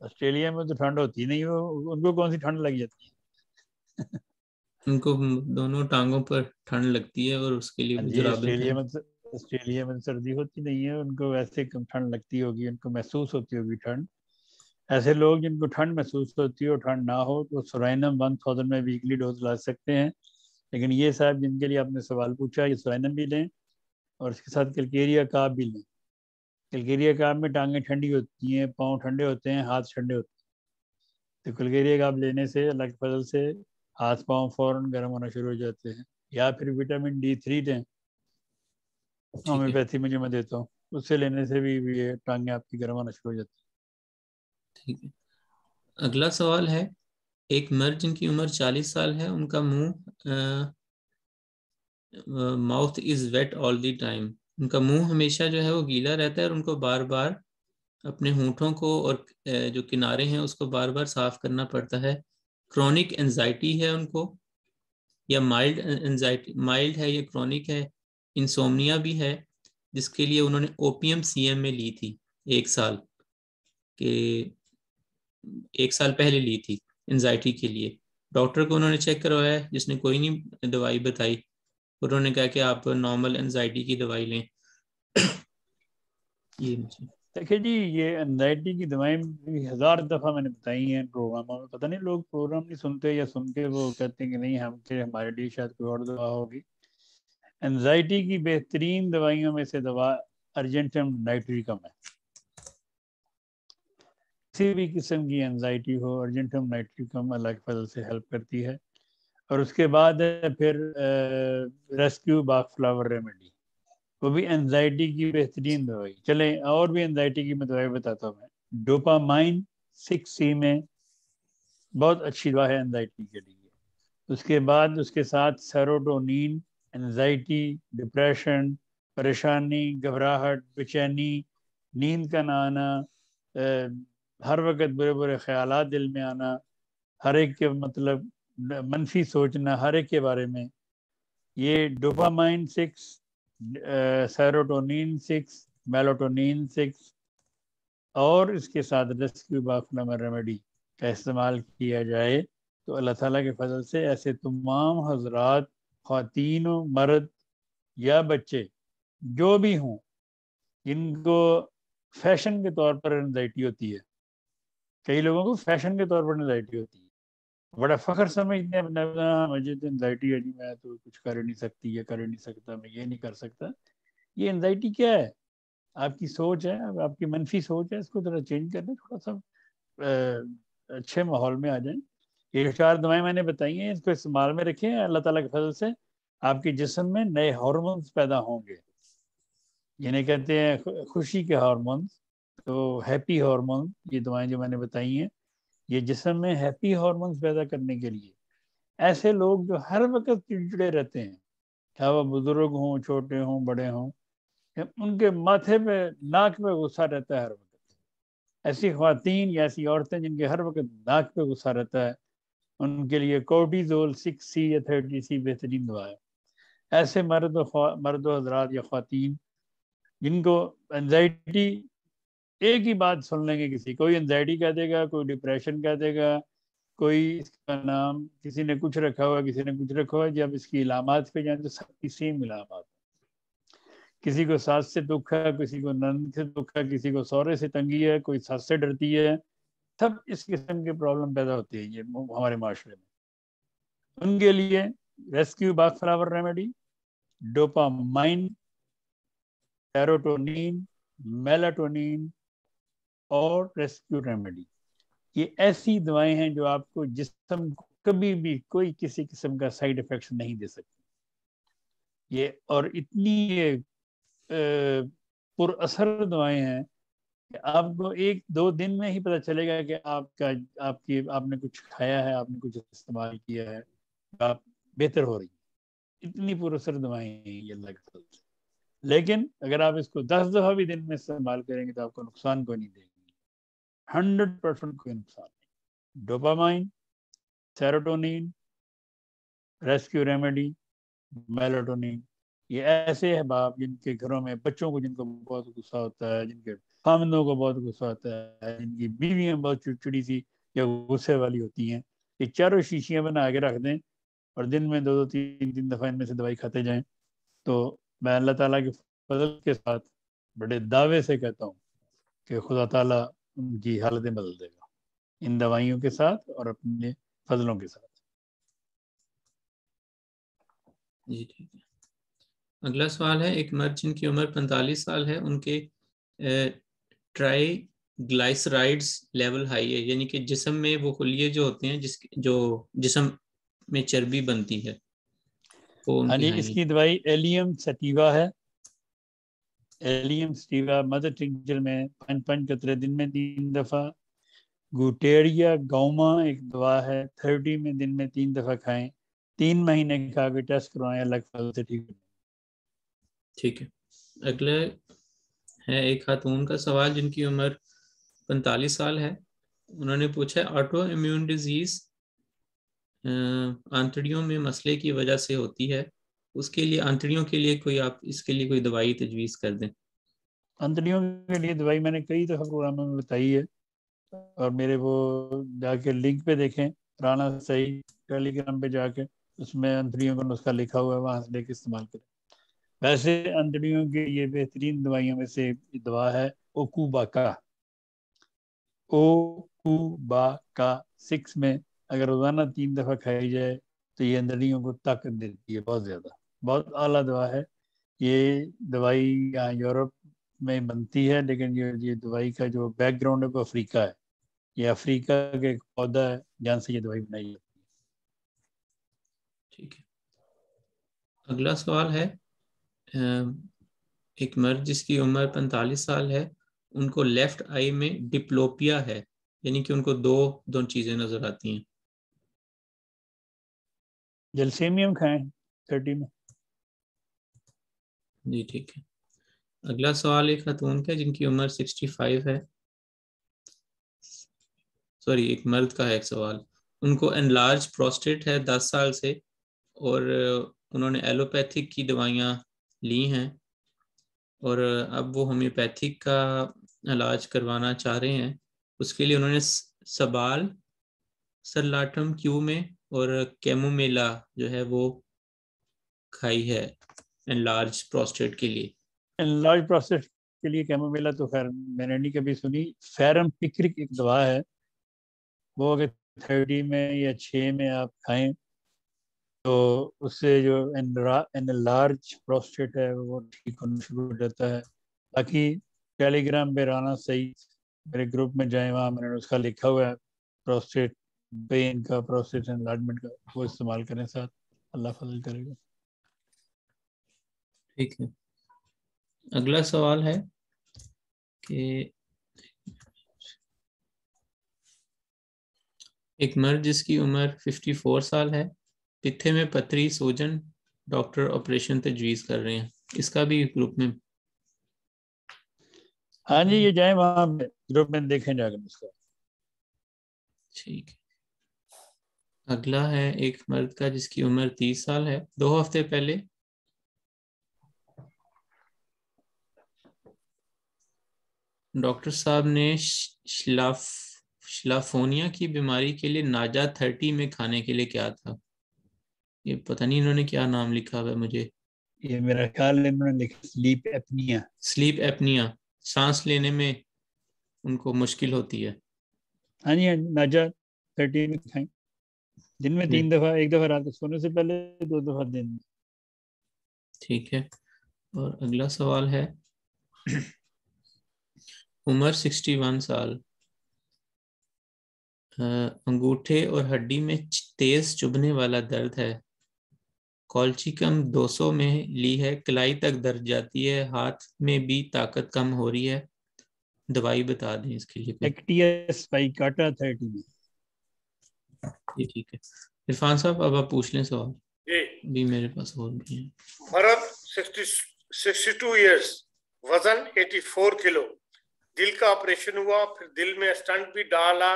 ऑस्ट्रेलिया में तो ठंड होती नहीं, वो उनको कौन सी ठंड लग जाती है। उनको दोनों टांगों पर ठंड लगती है और उसके लिए हाँ वो जी। जुराबें पहन। ऑस्ट्रेलिया में तो सर्दी होती नहीं है, उनको वैसे कम ठंड लगती होगी, उनको महसूस होती होगी ठंड। ऐसे लोग जिनको ठंड महसूस होती हो, ठंड ना हो, तो सोराइनम 1000 में वीकली डोज ला सकते हैं। लेकिन ये साहब जिनके लिए आपने सवाल पूछा, ये सोराइनम भी लें और इसके साथ कलकेरिया काब भी लें। कलकेरिया काब में टांगें ठंडी होती हैं, पाँव ठंडे होते हैं, हाथ ठंडे होते हैं। तो कलकेरिया काब लेने से अल्लाह के फजल से हाथ पाँव फौरन गर्म होना शुरू हो जाते हैं। या फिर विटामिन D3 लें, ठीक है। होम्योपैथी में जो मैं देता हूँ, उससे लेने से भी ये टांगें आपकी गर्म होना शुरू हो जाती ठीक है। अगला सवाल है, एक मर्द जिनकी उम्र 40 साल है, उनका मुंह mouth is wet all the time, उनका मुंह हमेशा जो है वो गीला रहता है और उनको बार बार अपने होंठों को और जो किनारे हैं उसको बार बार साफ करना पड़ता है। क्रोनिक एंजाइटी है उनको, या माइल्ड एंजाइटी, माइल्ड है या क्रोनिक है। इंसोम्निया भी है, जिसके लिए उन्होंने ओपीएम सीएम में ली थी, 1 साल के 1 साल पहले ली थी एंजाइटी के लिए। डॉक्टर को उन्होंने चेक करवाया, जिसने कोई नहीं दवाई बताई, उन्होंने कहा कि आप नॉर्मल एंजाइटी की दवाई लें। ये मुझे। है। देखिए जी, ये एनजाइटी की दवाएं भी 1000 दफ़ा मैंने बताई हैं प्रोग्रामों में। पता नहीं लोग प्रोग्राम नहीं सुनते, या सुन के वो कहते हैं कि नहीं हम के हमारे लिए शायद कोई और दवा होगी। एंजाइटी की बेहतरीन दवाइयों में से दवा अर्जेंटम नाइट्रिकम है। किसी भी किस्म की एंजाइटी हो, अर्जेंटम नाइट्रिकम अल्लाह के फजल से हेल्प करती है। और उसके बाद है फिर रेस्क्यू बाग फ्लावर रेमेडी, वो भी एंजाइटी की बेहतरीन दवाई। चले और भी एंजाइटी की मैं दवाई बताता हूँ। डोपामाइन 6C में बहुत अच्छी दवा है एंजाइटी के लिए। उसके बाद उसके साथ सेरोटोनिन, एंजाइटी, डिप्रेशन, परेशानी, घबराहट, बेचैनी, नींद का ना आना, हर वक्त बुरे बुरे ख्यालात दिल में आना, हर एक के मतलब मनफी सोचना हर एक के बारे में, ये डोपामाइन 6, सेरोटोनिन 6, मेलाटोनिन 6 और इसके साथ रेस्क्यू बाफ्लावर रेमेडी का इस्तेमाल किया जाए तो अल्लाह ताला के फजल से ऐसे तमाम हजरात, ख़वातीन, मर्द या बच्चे जो भी हों, जिनको फैशन के तौर पर एंजाइटी होती है, कई लोगों को फैशन के तौर पर एंजाइटी होती है, बड़ा फख्र समझते हैं अपना, मुझे तो एंजाइटी है जी, मैं तो कुछ कर ही नहीं सकती, ये कर ही नहीं सकता, मैं ये नहीं कर सकता। ये एंजाइटी क्या है? आपकी सोच है, आपकी मनफी सोच है, इसको थोड़ा चेंज करना, थोड़ा सा अच्छे माहौल में आ जाएं। ये 4 दवाएं मैंने बताई हैं, इसको इस्तेमाल में रखें, अल्लाह ताला के फजल से आपके जिस्म में नए हार्मोन्स पैदा होंगे, जिन्हें कहते हैं खुशी के हार्मोन्स, तो हैप्पी हार्मोन। ये दवाएं जो मैंने बताई हैं, ये जिस्म में हैप्पी हार्मोन्स पैदा करने के लिए। ऐसे लोग जो हर वक्त चिड़चिड़े रहते हैं, क्या वो बुजुर्ग हों, छोटे हों, बड़े हों, उनके माथे पे, नाक पे गुस्सा रहता है हर वक्त, ऐसी ख्वातीन या ऐसी औरतें जिनके हर वक्त नाक पे गुस्सा रहता है, उनके लिए कोर्टिजोल 6C या 30C बेहतरीन दवा है। ऐसे मर्द हजरात या ख्वातीन जिनको एंजाइटी, एक ही बात सुन लेंगे, किसी कोई एंजाइटी कह देगा, कोई डिप्रेशन कह देगा, कोई इसका नाम किसी ने कुछ रखा हुआ, किसी ने कुछ रखा हुआ, जब इसकी इलामात पे जाए तो सबकी सेम इलामात। किसी को सास से दुख है, किसी को नंद से दुख है, किसी को सौरे से तंगी है, कोई सास से डरती है, सब इस किस्म की प्रॉब्लम पैदा होती है ये हमारे माशरे में। उनके लिए rescue Bach flower remedy, dopamine, serotonin, melatonin और रेस्क्यू रेमेडी, ये ऐसी दवाएं हैं जो आपको जिस्म को कभी भी कोई किसी किस्म का साइड इफेक्ट नहीं दे सकती। ये और इतनी ये पुरअसर दवाएं हैं कि आपको 1-2 दिन में ही पता चलेगा कि आपने कुछ खाया है, आपने कुछ इस्तेमाल किया है, आप बेहतर हो रही है। इतनी पुरअसर दवाएं हैं ये अल्लाह के फजल से। लेकिन अगर आप इसको 10 दफा भी दिन में इस्तेमाल करेंगे तो आपको नुकसान को नहीं देगी, 100% कोई नुकसान नहीं। Dopamine, serotonin, rescue remedy, melatonin, ये ऐसे है बाप जिनके घरों में बच्चों को, जिनको बहुत गुस्सा होता है, जिनके खामदों को बहुत गुस्सा होता है, जिनकी बीवियां बहुत चिड़चिड़ी सी या गुस्से वाली होती हैं, ये चारों शीशियां बना के रख दें और दिन में 2-3 दफा इनमें से दवाई खाते जाएं, तो मैं अल्लाह ताला के फजल के साथ बड़े दावे से कहता हूँ कि खुदा ताला उनकी हालतें बदल देगा इन दवाइयों के साथ और अपने फजलों के साथ। जी ठीक है। अगला सवाल है, एक मर्द जिनकी उम्र 45 साल है, उनके ट्राई ग्लाइसराइड्स लेवल हाई है, यानी कि जिस्म में वो खुलिये जो होते हैं, जो जिस्म में चर्बी बनती है, वो हाँ उनकी जी, हाई है। इसकी दवाई एलियम सटीवा है। एलियम सटीवा मदर टिंचर में 5 कतरे दिन में 3 दफा। गुटेरिया गौमा एक दवा है, 30 में दिन में 3 दफा खाएं, 3 महीने खा के टेस्ट करवाएं, अलग फल से ठीक। ठीक है। अगले है एक खातून का सवाल जिनकी उम्र 45 साल है। उन्होंने पूछा, ऑटो इम्यून डिजीज आंतड़ियों में मसले की वजह से होती है, उसके लिए आंतड़ियों के लिए कोई, आप इसके लिए कोई दवाई तजवीज़ कर दें। आंतड़ियों के लिए दवाई मैंने कई दफा प्रोग्रामों में बताई है, और मेरे वो जाके लिंक पे देखें, राना सही टेलीग्राम पे जाके, उसमें अंतड़ियों का नुस्खा लिखा हुआ है, वहां से लेके इस्तेमाल करें। वैसे अंतड़ियों के ये बेहतरीन दवाइयों में से दवा है ओकुबाका। ओकुबाका 6 में अगर रोजाना 3 दफा खाई जाए तो ये अंतड़ियों को ताकत देती है बहुत ज्यादा। बहुत आला दवा है। ये दवाई यहाँ यूरोप में बनती है, लेकिन ये दवाई का जो बैकग्राउंड है वो अफ्रीका है। ये अफ्रीका का एक पौधा है जहाँ से ये दवाई बनाई जाती है। ठीक है, अगला सवाल है, एक मर्द जिसकी उम्र 45 साल है, उनको लेफ्ट आई में डिप्लोपिया है, यानी कि उनको दो दो चीजें नजर आती हैं। जलसेमियम खाएं 30 में। जी ठीक है। अगला सवाल एक खातून का जिनकी उम्र 65 है, सॉरी एक मर्द का है एक सवाल। उनको एनलार्ज प्रोस्टेट है 10 साल से, और उन्होंने एलोपैथिक की दवाइयाँ ली हैं, और अब वो होम्योपैथिक का इलाज करवाना चाह रहे हैं। उसके लिए उन्होंने सबाल, सरलाटम क्यू में और कैमोमेला जो है वो खाई है एनलार्ज प्रोस्टेट के लिए। एनलार्ज प्रोस्टेट के लिए कैमोमिला तो खैर मैंने नहीं कभी सुनी। फेरम पिक्रिक एक दवा है, वो अगर 30 में या 6 में आप खाएं तो उससे जो एनलार्ज प्रोस्टेट है वो ठीक होना शुरू हो जाता है। बाकी टेलीग्राम पे राना सही मेरे ग्रुप में जाए, वहाँ मैंने उसका लिखा हुआ है प्रोस्टेट पेन का, प्रोस्टेट एनलार्जमेंट का, वो इस्तेमाल करें साथ, अल्लाह फजल करेगा। ठीक है, अगला सवाल है कि एक मर्द जिसकी उम्र 54 साल है, पित्ते में पथरी सूजन, डॉक्टर ऑपरेशन तजवीज़ कर रहे हैं, इसका भी ग्रुप में। हाँ जी, ये जाए वहाँ ग्रुप में देखें जाकर उसका। ठीक है, अगला है एक मर्द का जिसकी उम्र 30 साल है। 2 हफ्ते पहले डॉक्टर साहब ने श्लाफोनिया की बीमारी के लिए नाजा 30 में खाने के लिए क्या था, ये पता नहीं इन्होंने क्या नाम लिखा हुआ है मुझे। ये मेरा ख्याल है इन्होंने लिखा स्लीप एपनिया। स्लीप एपनिया, सांस लेने में उनको मुश्किल होती है। हाँ जी, हाँ जी, नाजा 30 में खाएं, दिन में 3 दफा, एक दफा रात को सोने से पहले, 2 दफा दिन में। ठीक है, और अगला सवाल है उम्र 61 साल, अंगूठे और हड्डी में तेज चुभने वाला दर्द है, कॉल्चिकम 200 में ली है, कलाई तक दर्द जाती है, हाथ में भी ताकत कम हो रही है, दवाई बता दें इसके लिए कोई। एक्टियस स्पाइकाटा 30 में। ये ठीक है, इरफान साहब अब आप पूछ लें सवाल, जी। भी मेरे पास और भी है। मर्द 62 इयर्स, वजन 84 किलो, दिल का ऑपरेशन हुआ, फिर दिल में स्टंट भी डाला,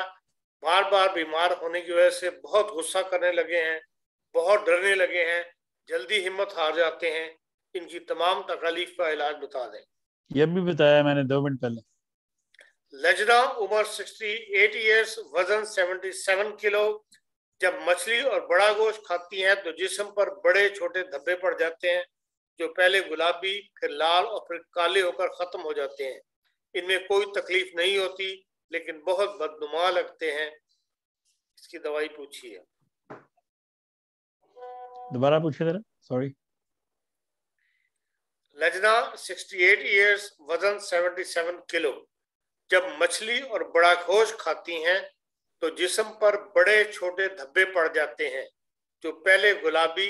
बार बार बीमार होने की वजह से बहुत गुस्सा करने लगे हैं, बहुत डरने लगे हैं, जल्दी हिम्मत हार जाते हैं। इनकी तमाम तकलीफ का इलाज बता दें। ये भी बताया मैंने 2 मिनट पहले। लजना, उम्र 68 इयर्स, वजन 77 किलो, जब मछली और बड़ा गोश्त खाती हैं तो जिस्म पर बड़े छोटे धब्बे पड़ जाते हैं, जो पहले गुलाबी, फिर लाल और फिर काले होकर खत्म हो जाते हैं। इनमें कोई तकलीफ नहीं होती, लेकिन बहुत बदनुमा लगते हैं। इसकी दवाई पूछिए। दोबारा पूछे जरा, सॉरी। लजना 68 इयर्स, वजन 77 किलो, जब मछली और बड़ा गोश्त खाती हैं तो जिस्म पर बड़े छोटे धब्बे पड़ जाते हैं, जो पहले गुलाबी,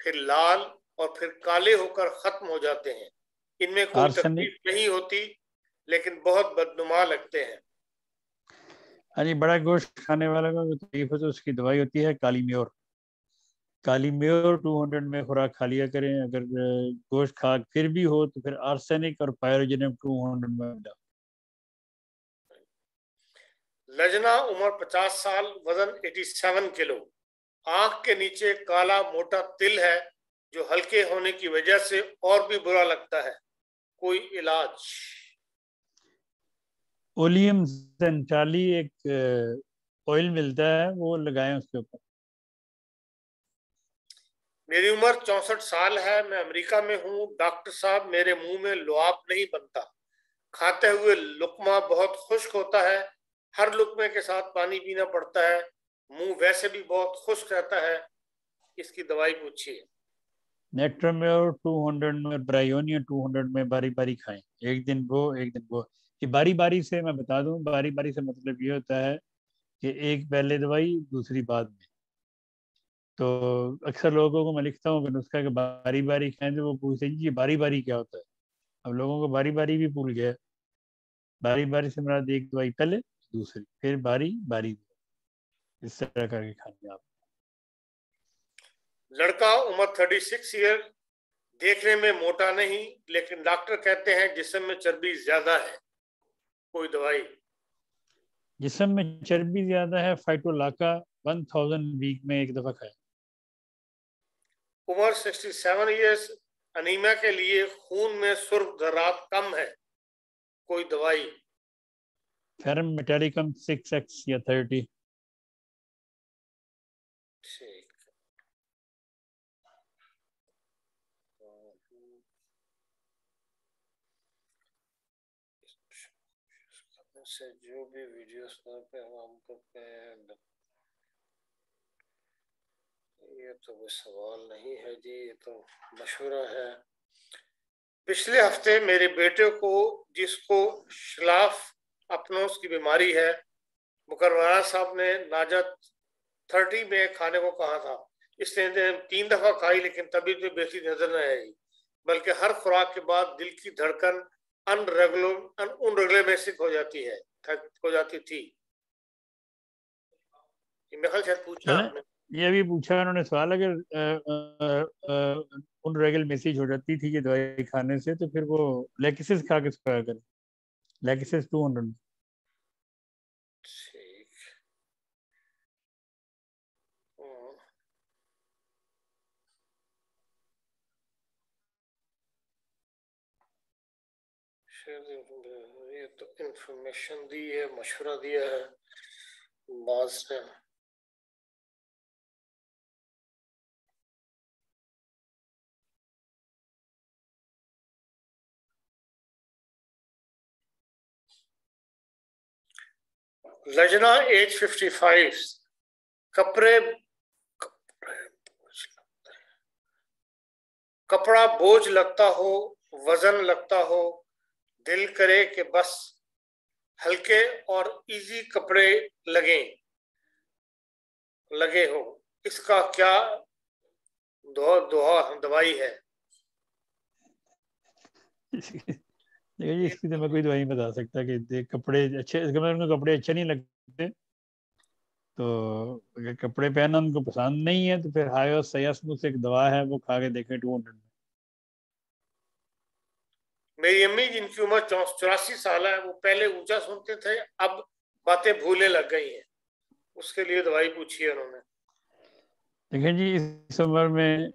फिर लाल और फिर काले होकर खत्म हो जाते हैं। इनमें कोई तकलीफ नहीं होती, लेकिन बहुत बदनुमा लगते हैं। हाँ जी, बड़ा गोश्त खाने वाले को तकलीफ हो तो उसकी दवाई होती है काली म्योर। काली म्योर 200 में खुराक खा लिया करें। अगर गोश्त खा फिर भी हो तो फिर आर्सेनिक और पायरोजेनिक 200 में डाल। लजना, उम्र 50 साल, वजन 87 किलो, आंख के नीचे काला मोटा तिल है, जो हल्के होने की वजह से और भी बुरा लगता है। कोई इलाज? ओलियम सेंटाली एक ऑयल मिलता है, वो लगाएं उसके ऊपर। मेरी उम्र 64 साल है, मैं अमेरिका में हूँ। डॉक्टर साहब, मेरे मुंह में लुआब नहीं बनता, खाते हुए लुकमा बहुत खुश्क होता है, हर लुकमे के साथ पानी पीना पड़ता है, मुंह वैसे भी बहुत खुश्क रहता है। इसकी दवाई पूछिए। नेक्टर में और 200 में, ब्रायोनिया 200 में बारी बारी खाएं, एक दिन वो एक दिन वो। कि बारी बारी से मैं बता दूं, बारी बारी से मतलब ये होता है कि एक पहले दवाई दूसरी बाद में। तो अक्सर लोगों को मैं लिखता हूँ कि नुस्खा के बारी बारी खाएं, तो वो पूछते हैं जी बारी बारी क्या होता है। अब लोगों को बारी बारी भी भूल गया। बारी बारी से मुराद एक दवाई पहले दूसरी फिर बारी बारी, इस तरह करके खानी आप। लड़का उम्र 36 ईयर, देखने में मोटा नहीं, लेकिन डॉक्टर कहते हैं जिस्म में चर्बी ज्यादा है, कोई दवाई? जिस्म में चर्बी ज्यादा है, फाइटोलाका 1000 वीक में एक दफा खाए। उम्र 67 ईयर्स, अनीमिया के लिए खून में सुर्ख जरात कम है, कोई दवाई? फेरम मेटालिकम 6x या 30। ठीक। से जो भी वीडियोस पे हम करते हैं, ये तो कोई सवाल नहीं है जी, ये तो मशवरा है। पिछले हफ्ते मेरे बेटे को, जिसको शलाफ अपनोस की बीमारी है, मुकर्ररा साहब ने नाजत 30 में खाने को कहा था। इसने 3 दफा खाई, लेकिन तबीयत में बेहतरी नजर न आई, बल्कि हर खुराक के बाद दिल की धड़कन अनरेगुलर हो जाती थी। मेरे ख्याल शायद पूछा आपने। ये भी पूछा उन्होंने सवाल, अगर उन रेगुलर मैसेज हो जाती थी ये दवाई खाने से, तो फिर वो लेकिसिस खा के सोया करें, लेकिसिस 200। ठीक। ये तो इंफॉर्मेशन दी है, मशवरा दिया है बास ने। लजना एज 55, कपड़ा बोझ लगता हो, वजन लगता हो, दिल करे कि बस हल्के और इजी कपड़े लगे हो, इसका क्या दवाई है? देखिए जी, इसकी तो मैं कोई दवाई नहीं बता सकता कि देख कपड़े अच्छे, उनको कपड़े अच्छे नहीं लगते, तो अगर कपड़े पहनना उनको पसंद नहीं है, तो फिर हायो सयासमुस एक दवा है, वो खा के देखें 200 में। मेरी अम्मी, जिनकी उम्र 84 साल है, वो पहले ऊंचा सुनते थे, अब बातें भूलने लग गई हैं, उसके लिए दवाई पूछी है उन्होंने। देखिए जी, इस उम्र में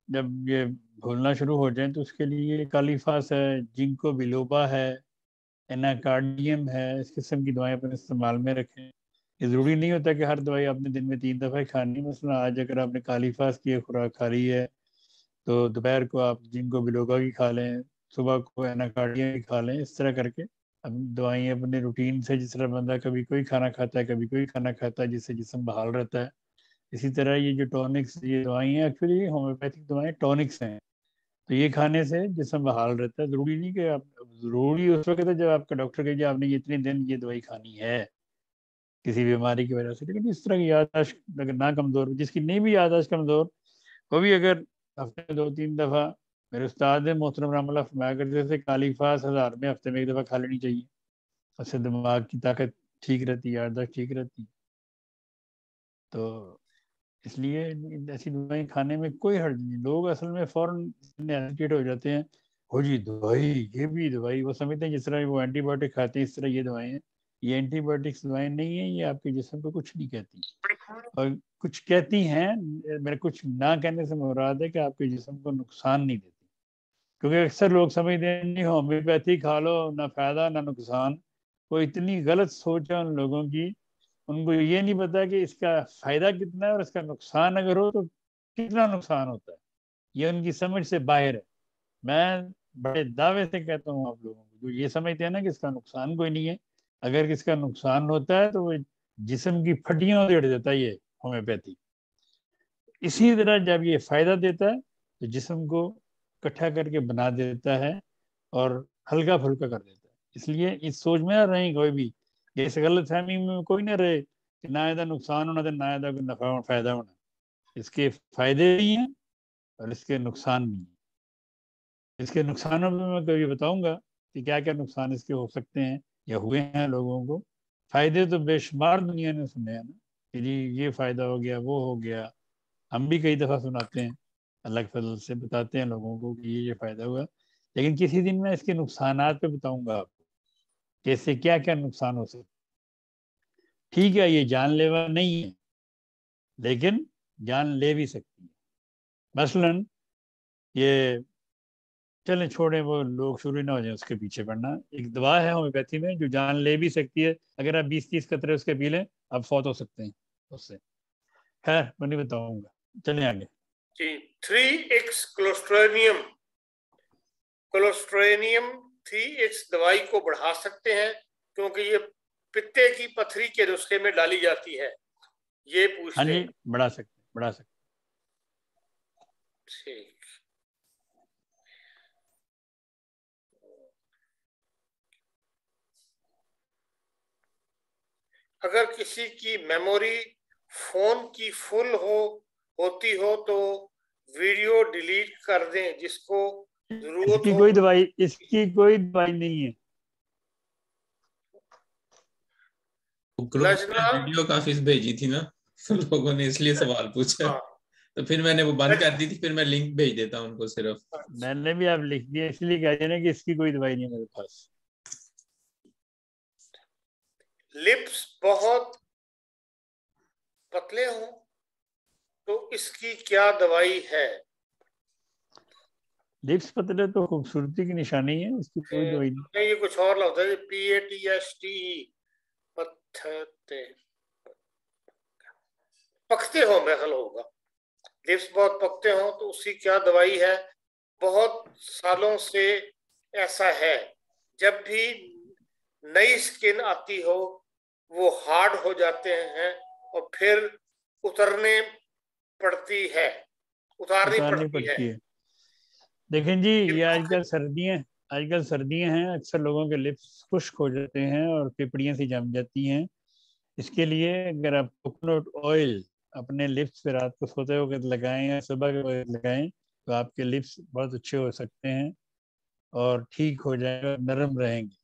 जब ये भूलना शुरू हो जाए, तो उसके लिए कालीफास है, जिंको बिलोबा है, एनाकार्डियम है, इस किस्म की दवाएं अपने इस्तेमाल में रखें। ये ज़रूरी नहीं होता कि हर दवाई आपने दिन में 3 दफ़ा ही खानी। मसलन आज अगर आपने कालीफास की खुराक खा ली है, तो दोपहर को आप जिंको बिलोबा की खा लें, सुबह को एनाकार्डियम की खा लें। इस तरह करके अब दवाइयाँ अपने रूटीन से, जिस तरह बंदा कभी कोई खाना खाता है कभी कोई खाना खाता है, जिससे जिस्म बहाल रहता है, इसी तरह ये जो टॉनिक्स, ये दवाइयाँ एक्चुअली होम्योपैथिक दवाएं टॉनिक्स हैं, तो ये खाने से जिस्म बहाल रहता है। ज़रूरी नहीं कि आप, ज़रूरी उस वक्त है जब आपका डॉक्टर कहे आपने ये इतने दिन ये दवाई खानी है किसी बीमारी की वजह से। लेकिन इस तरह की याददाश्त अगर ना कमज़ोर, जिसकी नहीं भी याददाश्त कमज़ोर, वो भी अगर हफ्ते में 2-3 दफ़ा, मेरे उस्ताद मोहतरम रहमतुल्लाह फरमाया करते थे, कालीफास 1000 में हफ्ते में एक दफ़ा खा लेनी चाहिए, उससे दिमाग की ताकत ठीक रहती है, याददाश्त ठीक रहती है। तो इसलिए ऐसी दवाई खाने में कोई हर्ज नहीं। लोग असल में फौरन हेजिटेट हो जाते हैं, हो जी दवाई, ये भी दवाई, वो समझते हैं जिस तरह वो एंटीबायोटिक खाते हैं इस तरह ये दवाएं हैं। ये एंटीबायोटिक्स दवाएं नहीं है, ये आपके जिस्म को कुछ नहीं कहती, और कुछ कहती हैं, मेरे कुछ ना कहने से मुराद है कि आपके जिस्म को नुकसान नहीं देती। क्योंकि अक्सर लोग समझते हैं नहीं होम्योपैथी खा लो, ना फायदा ना नुकसान। वो इतनी गलत सोच है उन लोगों की, उनको ये नहीं पता कि इसका फायदा कितना है और इसका नुकसान अगर हो तो कितना नुकसान होता है। ये उनकी समझ से बाहर है। मैं बड़े दावे से कहता हूँ आप लोगों को, जो ये समझते हैं ना कि इसका नुकसान कोई नहीं है, अगर किसका नुकसान होता है तो वो जिस्म की फटियां उधेड़ देता है ये होम्योपैथी। इसी तरह जब ये फायदा देता है तो जिस्म को इकट्ठा करके बना देता है और हल्का फुल्का कर देता है। इसलिए इस सोच में ना रहे कोई भी, इस गलत फहमी में कोई ना रहे कि ना ਇਹਦਾ नुकसान होना तो ना ਇਹਦਾ कोई नफा फायदा होना। इसके फायदे भी हैं और इसके नुकसान भी हैं। इसके नुकसानों में मैं कभी बताऊंगा कि क्या क्या नुकसान इसके हो सकते हैं या हुए हैं लोगों को। फायदे तो बेशुमार दुनिया ने सुने हैं ना कि जी ये फायदा हो गया, वो हो गया। हम भी कई दफा सुनाते हैं, अल्लाह के फजल से बताते हैं लोगों को कि ये फायदा हुआ। लेकिन किसी दिन मैं इसके नुकसानात पे बताऊंगा आपको कि इससे क्या क्या नुकसान हो सकते। ठीक है, ये जानलेवा नहीं है लेकिन जान ले भी सकती है। मसलन ये, चलें छोड़ें वो लोग शुरू ना हो जाए उसके पीछे पड़ना। एक दवा है होम्योपैथी में जो जान ले भी सकती है, अगर आप 20-30 कतरे उसके पी लें आप फौत हो सकते हैं उससे। खैर मैं नहीं बताऊंगा, चलें आगे जी। 3x क्लोस्ट्रेनियम 3x दवाई को बढ़ा सकते हैं क्योंकि ये पित्ते की पथरी के नुस्खे में डाली जाती है, ये पूछते हैं। हाँ जी, बढ़ा सकते। ठीक। अगर किसी की मेमोरी फोन की फुल होती हो तो वीडियो डिलीट कर दें, जिसको जरूरत इसकी हो। कोई दवाई नहीं है। ग्रुप में वीडियो काफी भेजी थी ना तो लोगों ने इसलिए सवाल पूछा, हाँ, तो फिर मैंने वो बंद कर दी थी। फिर मैं लिंक भेज देता हूँ उनको सिर्फ। मैंने भी आप लिख दिया, इसलिए कह दिया ना कि इसकी कोई दवाई नहीं है मेरे पास। लिप्स बहुत पतले हों तो इसकी क्या दवाई है? लिप्स पतले तो खूबसूरती की निशानी है, इसकी कोई दवाई नहीं। ये कुछ और लफ्ज है, PATSTE, पत्ते पकते हो, महल होगा। लिप्स बहुत पकते हो तो उसकी क्या दवाई है? बहुत सालों से ऐसा है, जब भी नई स्किन आती हो वो हार्ड हो जाते हैं और फिर उतारनी पड़ती है। देखें जी, ये आजकल सर्दियां हैं, अक्सर लोगों के लिप्स खुश्क हो जाते हैं और पिपड़ियां सी जम जाती हैं। इसके लिए अगर आप कोकोनट ऑयल अपने लिप्स पे रात को सोते वक्त लगाएं या सुबह के वक्त लगाएं तो आपके लिप्स बहुत अच्छे हो सकते हैं और ठीक हो जाएगा, नरम रहेंगे।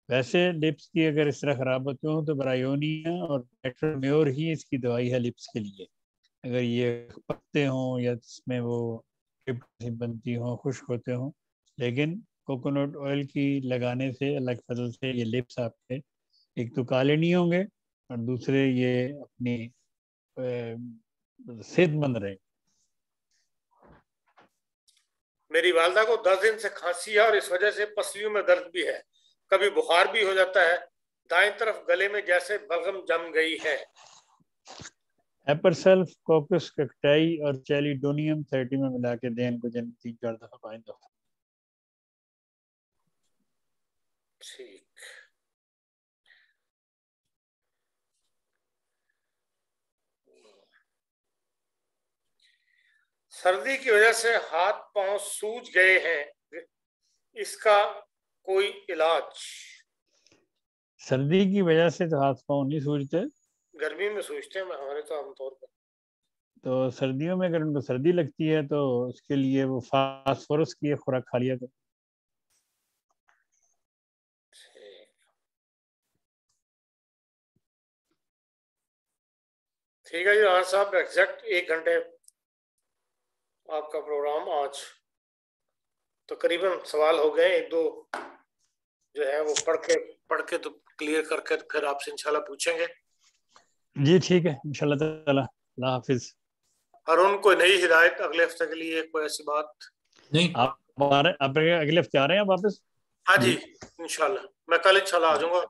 वैसे लिप्स की अगर इस तरह खराब होते हो तो ब्रायोनिया और पेट्रोम्योर ही इसकी दवाई है लिप्स के लिए। अगर ये पकते हों या इसमें वो पिपड़ी बनती हों, खुश्क होते हों, लेकिन कोकोनट ऑयल की लगाने से अल्लाह के फजल से ये लिप्स आपके एक तो काले नहीं होंगे और दूसरे ये अपनी सेहतमंद रहे। मेरी वालदा को 10 दिन से खांसी है और इस वजह से पसलियों में दर्द भी है, कभी बुखार भी हो जाता है। दाएं तरफ गले में जैसे बलगम जम गई है। एपरसेल्फ, कोकस कैक्टाई और चैलिडोनियम 30 में मिला के दें इनको दिन 3-4 दफा 5 दफा। ठीक। सर्दी की वजह से हाथ पांव सूज गए हैं, इसका कोई इलाज? सर्दी की वजह से तो हाथ पांव नहीं सूजते, गर्मी में सूजते हैं हमारे तो आमतौर पर। तो सर्दियों में अगर उनको सर्दी लगती है तो उसके लिए वो फास्फोरस की खुराक खा लिया। ठीक है जी राज साहब, एग्जैक्ट 1 घंटे आपका प्रोग्राम आज। तो करीबन सवाल हो गए, 1-2 जो है वो पढ़ के तो क्लियर करके फिर आपसे इंशाल्लाह पूछेंगे। जी ठीक है, इंशाल्लाह ताला। अल्लाह हाफिज। अरुण, कोई नई हिदायत अगले हफ्ते के लिए, कोई ऐसी बात? नहीं, आप अगले हफ्ते आ रहे हैं वापस? हाँ जी, इंशाल्लाह मैं कल इंशाल्लाह आ जाऊंगा।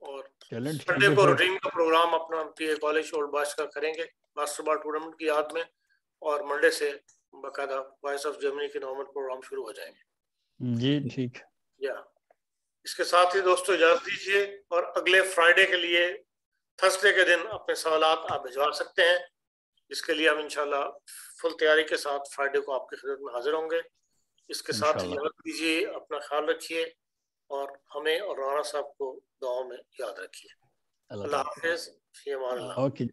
और चलें ठीक संडे है को फिर। रूटीन का प्रोग्राम अपना PA कॉलेज ओल्ड बॉयज का करेंगे बास्केटबॉल टूर्नामेंट की याद में, और मंडे से बाकायदा वॉइस ऑफ जर्मनी के नॉर्मल प्रोग्राम शुरू हो जाएंगे। जी ठीक। या इसके साथ ही दोस्तों इजाजत दीजिए, और अगले फ्राइडे के लिए, थर्सडे के दिन अपने सवालात आप भिजवा सकते हैं। जिसके लिए हम इंशाल्लाह फुल तैयारी के साथ फ्राइडे को आपकी खिदमत में हाजिर होंगे। इसके साथ ही याद दीजिए, अपना ख्याल रखिए और हमें और राना साहब को दुआओं में याद रखिए। अल्लाह हाफिज़। ओके।